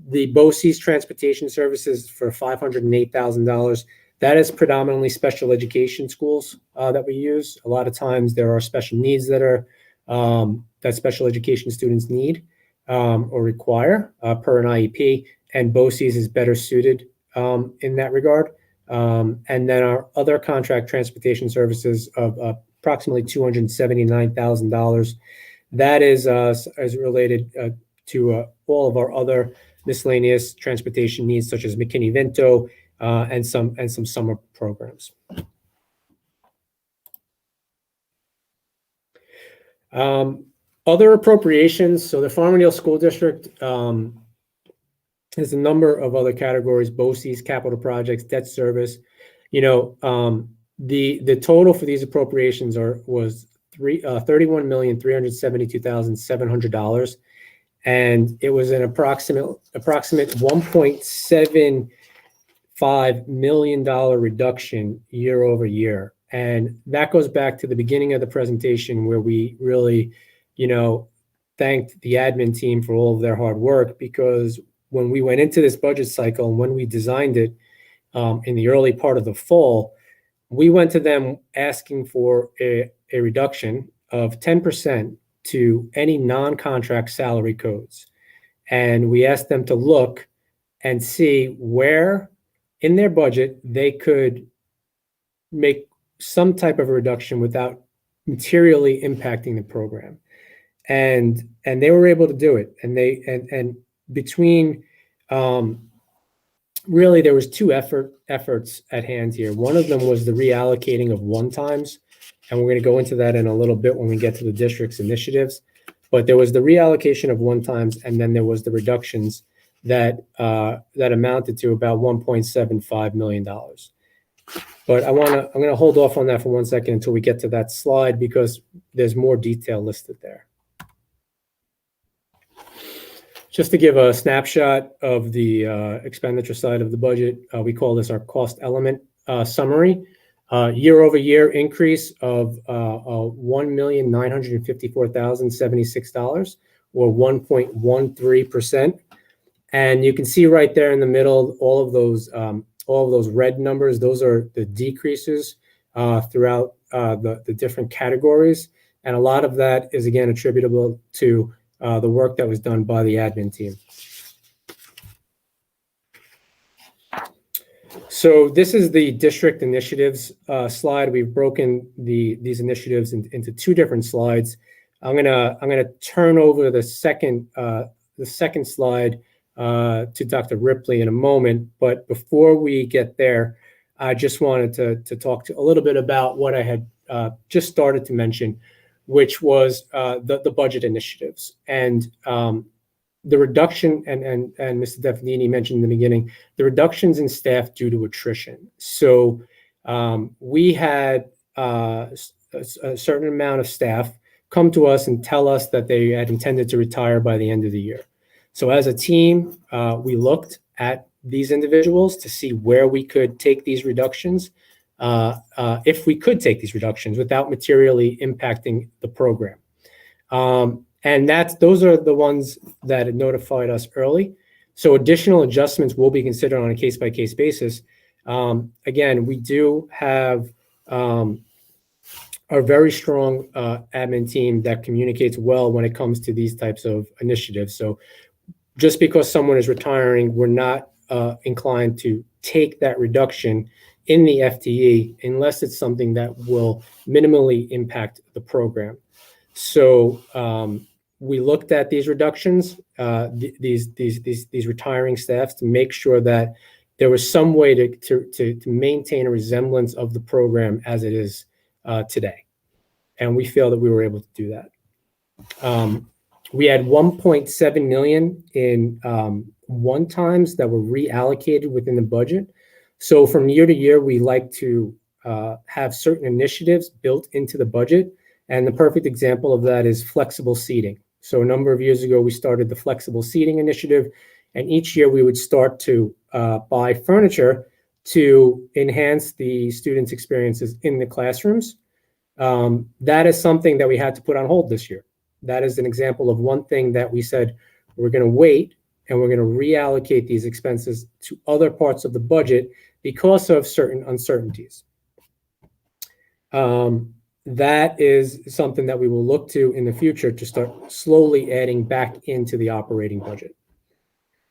The BOCES transportation services for $508,000, that is predominantly special education schools that we use. A lot of times there are special needs that are that special education students need or require per an IEP, and BOCES is better suited in that regard. And then our other contract transportation services of approximately $279,000. That is related to all of our other miscellaneous transportation needs, such as McKinney-Vento and some summer programs. Other appropriations. So the Farmingdale School District has a number of other categories: BOCES, capital projects, debt service. You know, the total for these appropriations was $31,372,700, and it was an approximate $1.75 million reduction year over year. And that goes back to the beginning of the presentation, where we really, thanked the admin team for all of their hard work, because when we went into this budget cycle and when we designed it in the early part of the fall, we went to them asking for a reduction of 10% to any non-contract salary codes. And we asked them to look and see where in their budget they could make some type of a reduction without materially impacting the program. And they were able to do it. And between really, there was two efforts at hand here. One of them was the reallocating of one-times, and we're going to go into that in a little bit when we get to the district's initiatives. But there was the reallocation of one-times, and then there was the reductions that amounted to about $1.75 million. But I'm going to hold off on that for 1 second until we get to that slide, because there's more detail listed there. Just to give a snapshot of the expenditure side of the budget, we call this our cost element summary. Year over year increase of $1,954,076, or 1.13%. And you can see right there in the middle, all of those red numbers. Those are the decreases throughout the different categories, and a lot of that is again attributable to the work that was done by the admin team. So this is the district initiatives slide. We've broken these initiatives into two different slides. I'm gonna turn over the second slide to Dr. Ripley in a moment. But before we get there, I just wanted to talk a little bit about what I had just started to mention, which was the budget initiatives and the reduction, and Mr. Defnini mentioned in the beginning, the reductions in staff due to attrition. So we had a certain amount of staff come to us and tell us that they had intended to retire by the end of the year. So as a team, we looked at these individuals to see where we could take these reductions, if we could take these reductions without materially impacting the program. And those are the ones that had notified us early. So additional adjustments will be considered on a case-by-case basis. Again, we do have a very strong admin team that communicates well when it comes to these types of initiatives. So just because someone is retiring, we're not inclined to take that reduction in the FTE unless it's something that will minimally impact the program. So we looked at these reductions, these retiring staffs, to make sure that there was some way to maintain a resemblance of the program as it is today. And we feel that we were able to do that. We had 1.7 million in one-times that were reallocated within the budget. So from year to year, we like to have certain initiatives built into the budget. And the perfect example of that is flexible seating. So a number of years ago, we started the flexible seating initiative. And each year we would start to buy furniture to enhance the students' experiences in the classrooms. That is something that we had to put on hold this year. That is an example of one thing that we said, we're going to wait and we're going to reallocate these expenses to other parts of the budget because of certain uncertainties. That is something that we will look to in the future to start slowly adding back into the operating budget.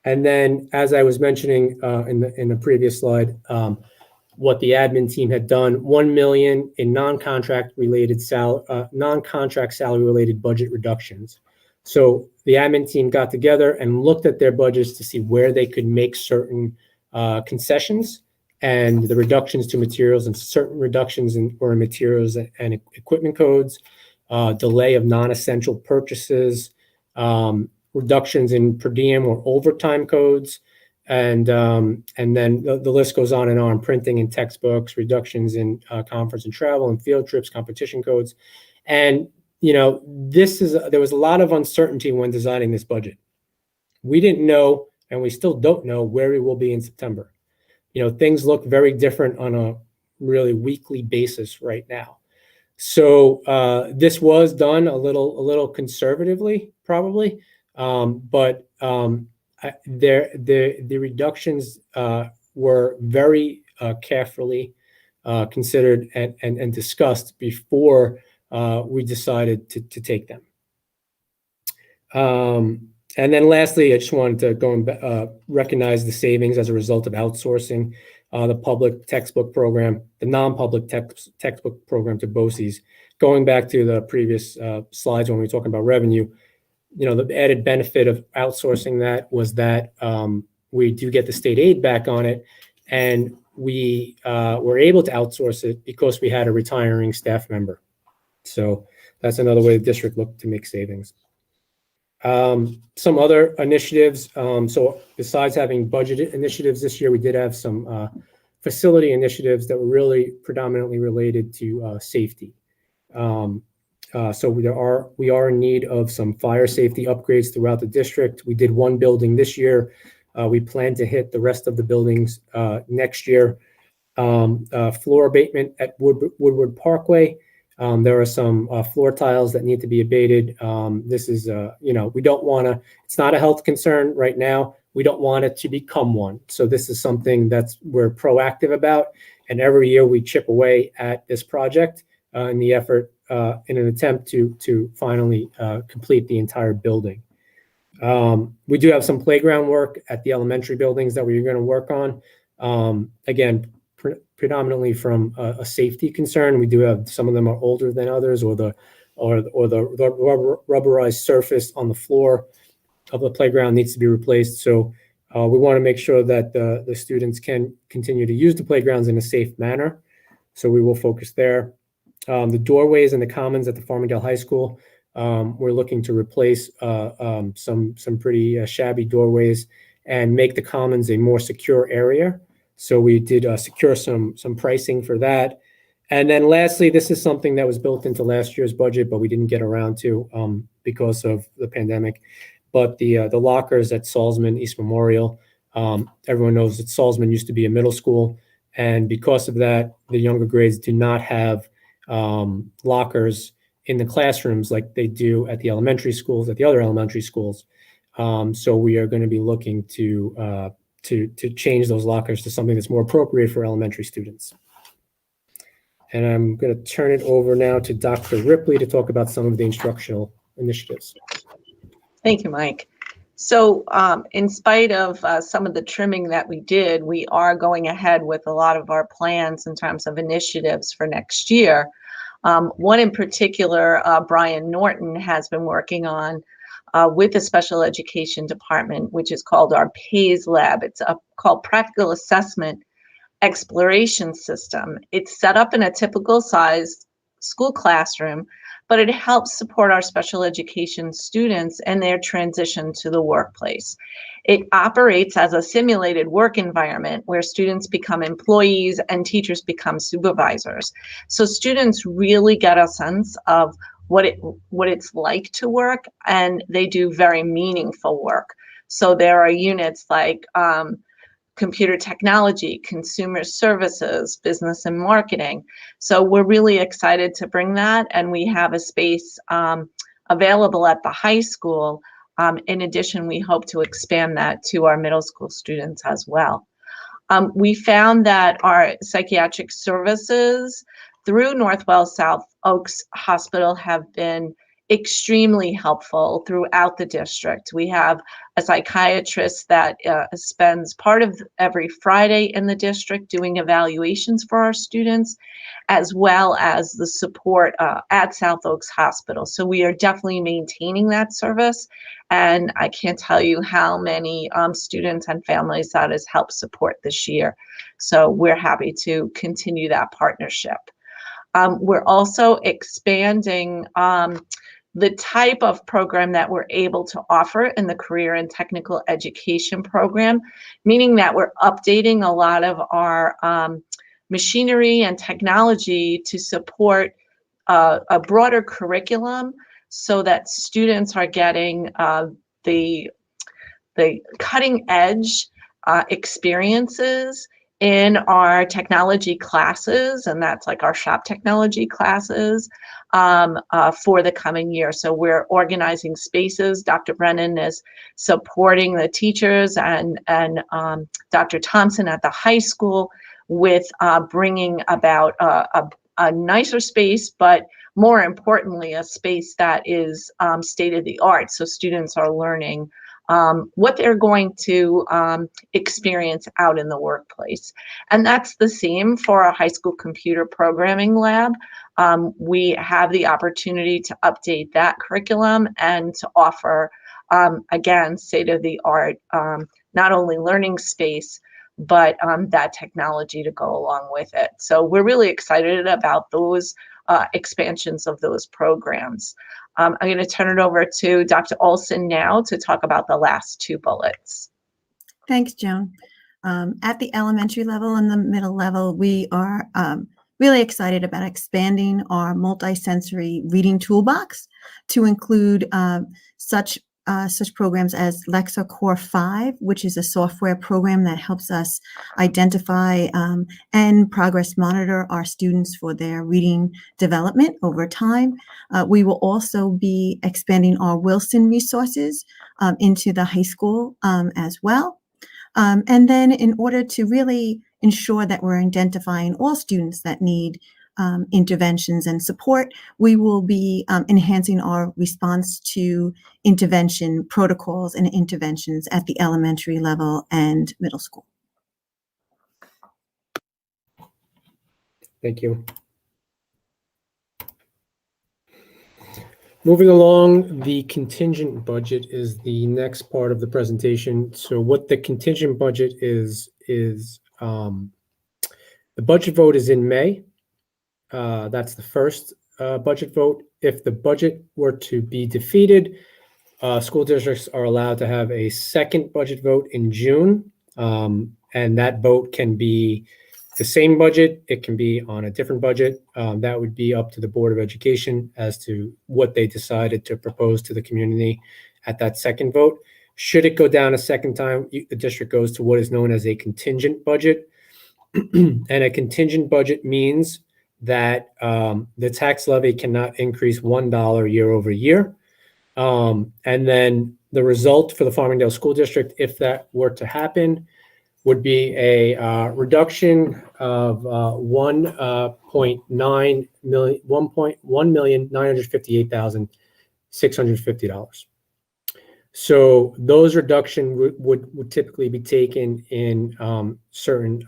And then, as I was mentioning in the previous slide, what the admin team had done, 1 million in non-contract salary related budget reductions. So the admin team got together and looked at their budgets to see where they could make certain concessions, and the reductions to materials and certain reductions in materials and equipment codes, delay of non-essential purchases, reductions in per diem or overtime codes, and then the list goes on, printing and textbooks, reductions in conference and travel and field trips, competition codes. And, there was a lot of uncertainty when designing this budget. We didn't know, and we still don't know, where we will be in September. Things look very different on a really weekly basis right now. So this was done a little conservatively, probably, but the reductions were very carefully considered and discussed before we decided to take them. And then lastly, I just wanted to go and recognize the savings as a result of outsourcing the public textbook program, the non-public textbook program to BOCES. Going back to the previous slides when we were talking about revenue, the added benefit of outsourcing that was that we do get the state aid back on it, and we were able to outsource it because we had a retiring staff member. So that's another way the district looked to make savings. Some other initiatives. So besides having budget initiatives this year, we did have some facility initiatives that were really predominantly related to safety. So we are in need of some fire safety upgrades throughout the district. We did one building this year. We plan to hit the rest of the buildings next year. Floor abatement at Woodward Parkway. There are some floor tiles that need to be abated. This is, we don't want to, it's not a health concern right now. We don't want it to become one. So this is something we're proactive about. And every year we chip away at this project in the effort, in an attempt to finally complete the entire building. We do have some playground work at the elementary buildings that we're going to work on. Again, predominantly from a safety concern. We do have some of them are older than others, or the rubberized surface on the floor of the playground needs to be replaced. So we want to make sure that the students can continue to use the playgrounds in a safe manner. So we will focus there. The doorways and the commons at the Farmingdale High School, we're looking to replace some pretty shabby doorways and make the commons a more secure area. So we did secure some pricing for that. And then lastly, this is something that was built into last year's budget, but we didn't get around to because of the pandemic. But the lockers at Salzman East Memorial, everyone knows that Salzman used to be a middle school. And because of that, the younger grades do not have lockers in the classrooms like they do at the elementary schools, at the other elementary schools. So we are going to be looking to to change those lockers to something that's more appropriate for elementary students. And I'm going to turn it over now to Dr. Ripley to talk about some of the instructional initiatives. Thank you, Mike. So in spite of some of the trimming that we did, we are going ahead with a lot of our plans in terms of initiatives for next year. One in particular, Brian Norton has been working on with the special education department, which is called our PAYS lab. It's called Practical Assessment Exploration System. It's set up in a typical size school classroom, but it helps support our special education students in their transition to the workplace. It operates as a simulated work environment where students become employees and teachers become supervisors. So students really get a sense of what it's like to work, and they do very meaningful work. So there are units like computer technology, consumer services, business and marketing. So we're really excited to bring that, and we have a space available at the high school. In addition, we hope to expand that to our middle school students as well. We found that our psychiatric services through Northwell South Oaks Hospital have been extremely helpful throughout the district. We have a psychiatrist that spends part of every Friday in the district doing evaluations for our students, as well as the support at South Oaks Hospital. So we are definitely maintaining that service, and I can't tell you how many students and families that has helped support this year. So we're happy to continue that partnership. We're also expanding the type of program that we're able to offer in the career and technical education program, meaning that we're updating a lot of our machinery and technology to support a broader curriculum so that students are getting the cutting edge experiences in our technology classes, and that's like our shop technology classes for the coming year. So we're organizing spaces. Dr. Brennan is supporting the teachers and Dr. Thompson at the high school with bringing about a nicer space, but more importantly, a space that is state of the art. So students are learning what they're going to experience out in the workplace. And that's the same for our high school computer programming lab. We have the opportunity to update that curriculum and to offer, again, state-of-the-art, not only learning space, but that technology to go along with it. So we're really excited about those expansions of those programs. I'm going to turn it over to Dr. Olson now to talk about the last two bullets. Thanks, Joan. At the elementary level and the middle level, we are really excited about expanding our multisensory reading toolbox to include such programs as Lexa Core 5, which is a software program that helps us identify and progress monitor our students for their reading development over time. We will also be expanding our Wilson resources into the high school as well. And then in order to really ensure that we're identifying all students that need interventions and support, we will be enhancing our response to intervention protocols and interventions at the elementary level and middle school. Thank you. Moving along, the contingent budget is the next part of the presentation. So what the contingent budget is the budget vote is in May. That's the first budget vote. If the budget were to be defeated, school districts are allowed to have a second budget vote in June. And that vote can be the same budget. It can be on a different budget. That would be up to the Board of Education as to what they decided to propose to the community at that second vote. Should it go down a second time, the district goes to what is known as a contingent budget. And a contingent budget means that the tax levy cannot increase $1 year over year. And then the result for the Farmingdale School District, if that were to happen, would be a reduction of $1,958,650. So those reduction would typically be taken in certain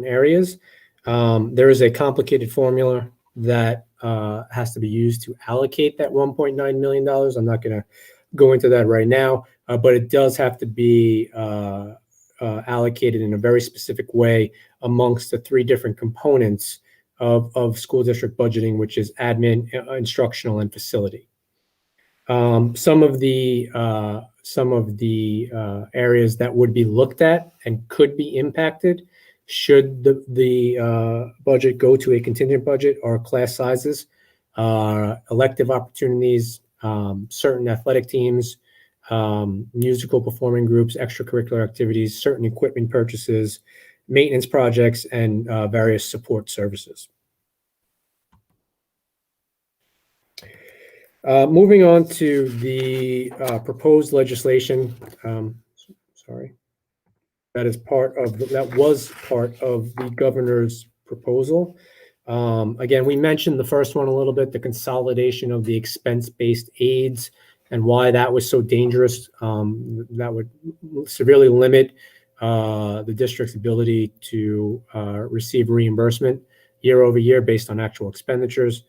areas. There is a complicated formula that has to be used to allocate that $1.9 million. I'm not going to go into that right now, but it does have to be allocated in a very specific way amongst the three different components of school district budgeting, which is admin, instructional, and facility. Some of the areas that would be looked at and could be impacted should the budget go to a contingent budget are class sizes, elective opportunities, certain athletic teams, musical performing groups, extracurricular activities, certain equipment purchases, maintenance projects, and various support services. Moving on to the proposed legislation, sorry, that was part of the governor's proposal. Again, we mentioned the first one a little bit, the consolidation of the expense-based aids and why that was so dangerous. That would severely limit the district's ability to receive reimbursement year over year based on actual expenditures.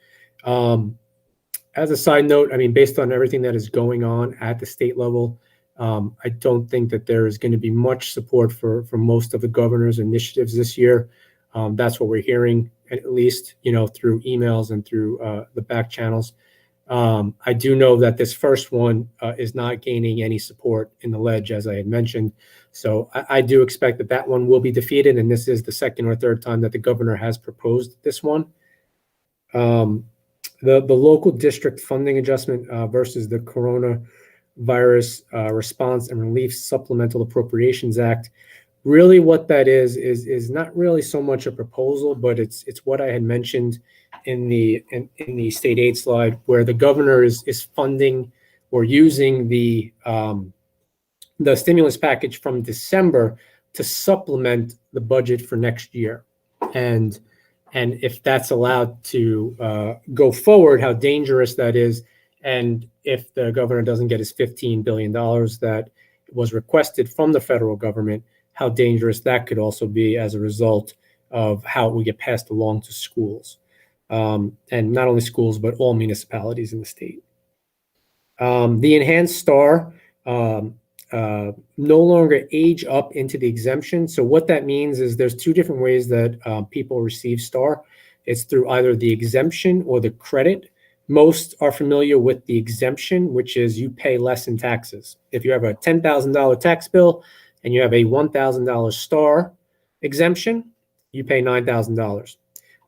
As a side note, I mean, based on everything that is going on at the state level, I don't think that there is going to be much support for most of the governor's initiatives this year. That's what we're hearing, at least, through emails and through the back channels. I do know that this first one is not gaining any support in the ledge, as I had mentioned. So I do expect that one will be defeated, and this is the second or third time that the governor has proposed this one. The local district funding adjustment versus the Coronavirus Response and Relief Supplemental Appropriations Act. Really what that is not really so much a proposal, but it's what I had mentioned in the state aid slide, where the governor is funding or using the stimulus package from December to supplement the budget for next year. And if that's allowed to go forward, how dangerous that is. And if the governor doesn't get his $15 billion that was requested from the federal government, how dangerous that could also be as a result of how it will get passed along to schools. And not only schools, but all municipalities in the state. The enhanced STAR no longer age up into the exemption. So what that means is there's two different ways that people receive STAR. It's through either the exemption or the credit. Most are familiar with the exemption, which is you pay less in taxes. If you have a $10,000 tax bill and you have a $1,000 STAR exemption, you pay $9,000.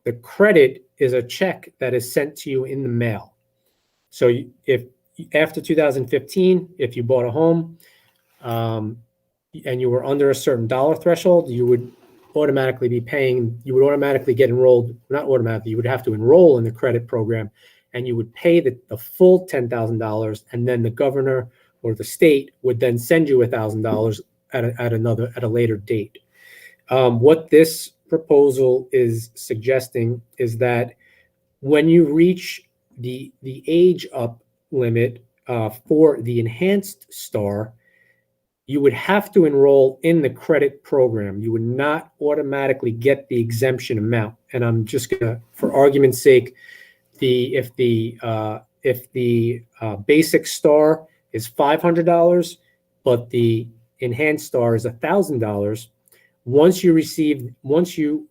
The credit is a check that is sent to you in the mail. So if after 2015, if you bought a home and you were under a certain dollar threshold, you would automatically be paying, you would automatically get enrolled, not automatically, you would have to enroll in the credit program, and you would pay the full $10,000, and then the governor or the state would then send you $1,000 at a later date. What this proposal is suggesting is that when you reach the age up limit for the enhanced STAR, you would have to enroll in the credit program. You would not automatically get the exemption amount. And I'm just gonna, for argument's sake, if the basic STAR is $500, but the enhanced STAR is $1,000, once you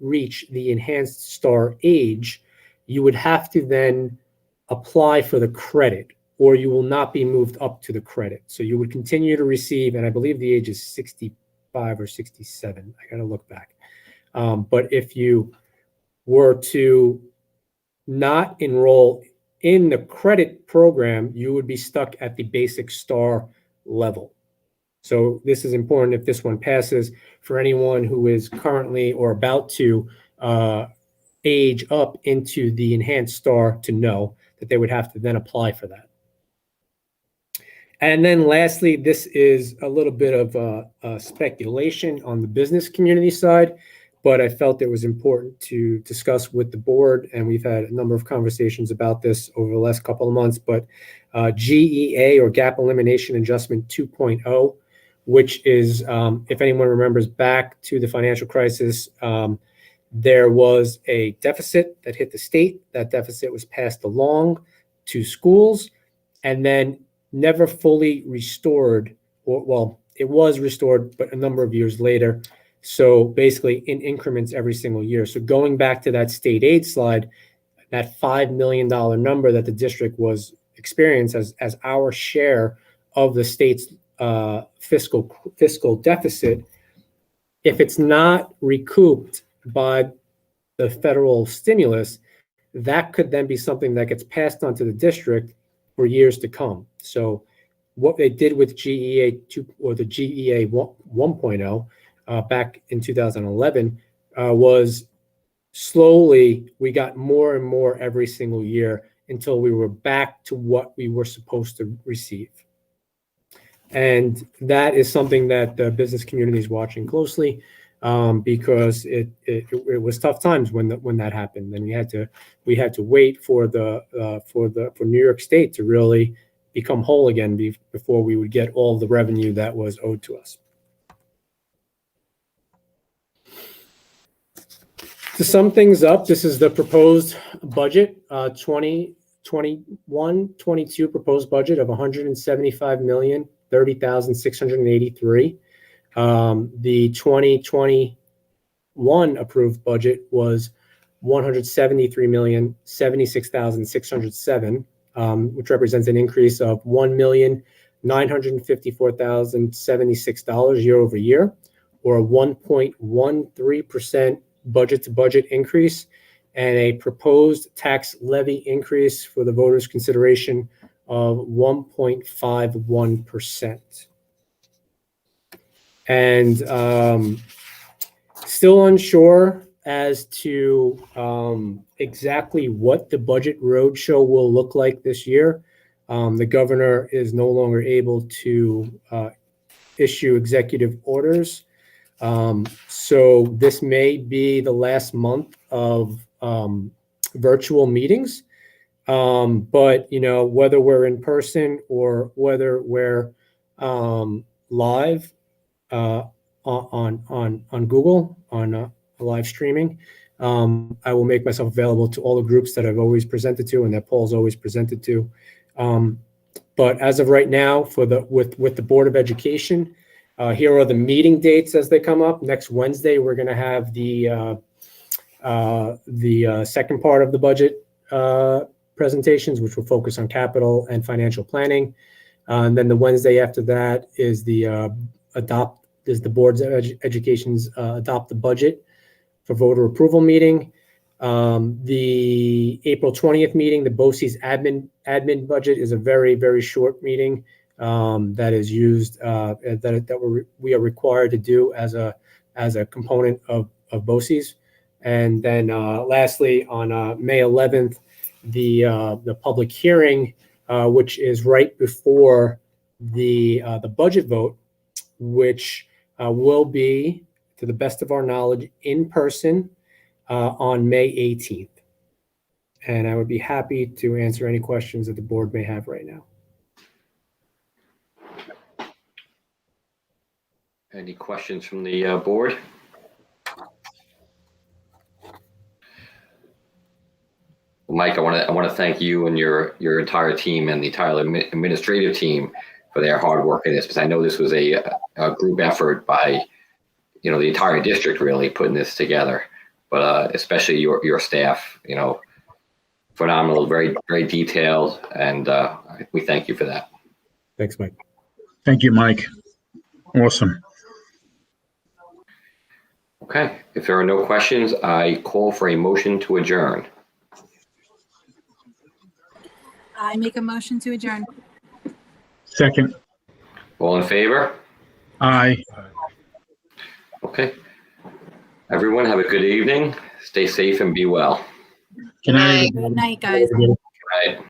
reach the enhanced STAR age, you would have to then apply for the credit, or you will not be moved up to the credit. So you would continue to receive, and I believe the age is 65 or 67. I gotta look back. But if you were to not enroll in the credit program, you would be stuck at the basic STAR level. So this is important if this one passes for anyone who is currently or about to age up into the enhanced STAR, to know that they would have to then apply for that. And then lastly, this is a little bit of a speculation on the business community side, but I felt it was important to discuss with the board, and we've had a number of conversations about this over the last couple of months, but GEA, or Gap Elimination Adjustment 2.0, which is, if anyone remembers back to the financial crisis, there was a deficit that hit the state. That deficit was passed along to schools and then never fully restored, or, well, it was restored, but a number of years later. So basically in increments every single year. So going back to that state aid slide, that $5 million number that the district was experienced as our share of the state's fiscal deficit, if it's not recouped by the federal stimulus, that could then be something that gets passed on to the district for years to come. So what they did with GEA 2, or the GEA 1.0 back in 2011 was slowly we got more and more every single year until we were back to what we were supposed to receive. And that is something that the business community is watching closely, because it was tough times when that happened, and we had to wait for New York State to really become whole again before we would get all the revenue that was owed to us. To sum things up, this is the proposed budget, 2021-22 proposed budget of $175,030,683. The 2021 approved budget was $173,076,607, which represents an increase of $1,954,076 year over year, or a 1.13% budget to budget increase, and a proposed tax levy increase for the voters' consideration of 1.51%. And still unsure as to exactly what the budget roadshow will look like this year. The governor is no longer able to issue executive orders. So this may be the last month of virtual meetings. But, you know, whether we're in person or whether we're live on Google, on live streaming, I will make myself available to all the groups that I've always presented to and that Paul's always presented to. But as of right now, with the Board of Education, here are the meeting dates as they come up. Next Wednesday, we're going to have the second part of the budget presentations, which will focus on capital and financial planning. And then the Wednesday after that is the Board's Education's adopt the budget for voter approval meeting. The April 20th meeting, the BOCES admin budget, is a very, very short meeting that is used that we are required to do as a component of BOCES. And then lastly, on May 11th, the public hearing, which is right before the budget vote, which will be, to the best of our knowledge, in person on May 18th. And I would be happy to answer any questions that the board may have right now. Any questions from the board? Mike, I want to thank you and your entire team and the entire administrative team for their hard work in this, because I know this was a group effort by, you know, the entire district really putting this together, but especially your staff, you know, phenomenal, very, very detailed, and we thank you for that. Thanks, Mike. Thank you, Mike. Awesome. Okay, if there are no questions, I call for a motion to adjourn. I make a motion to adjourn. Second. All in favor? Aye. Okay. Everyone have a good evening. Stay safe and be well. Good night. Good night, guys. Good night.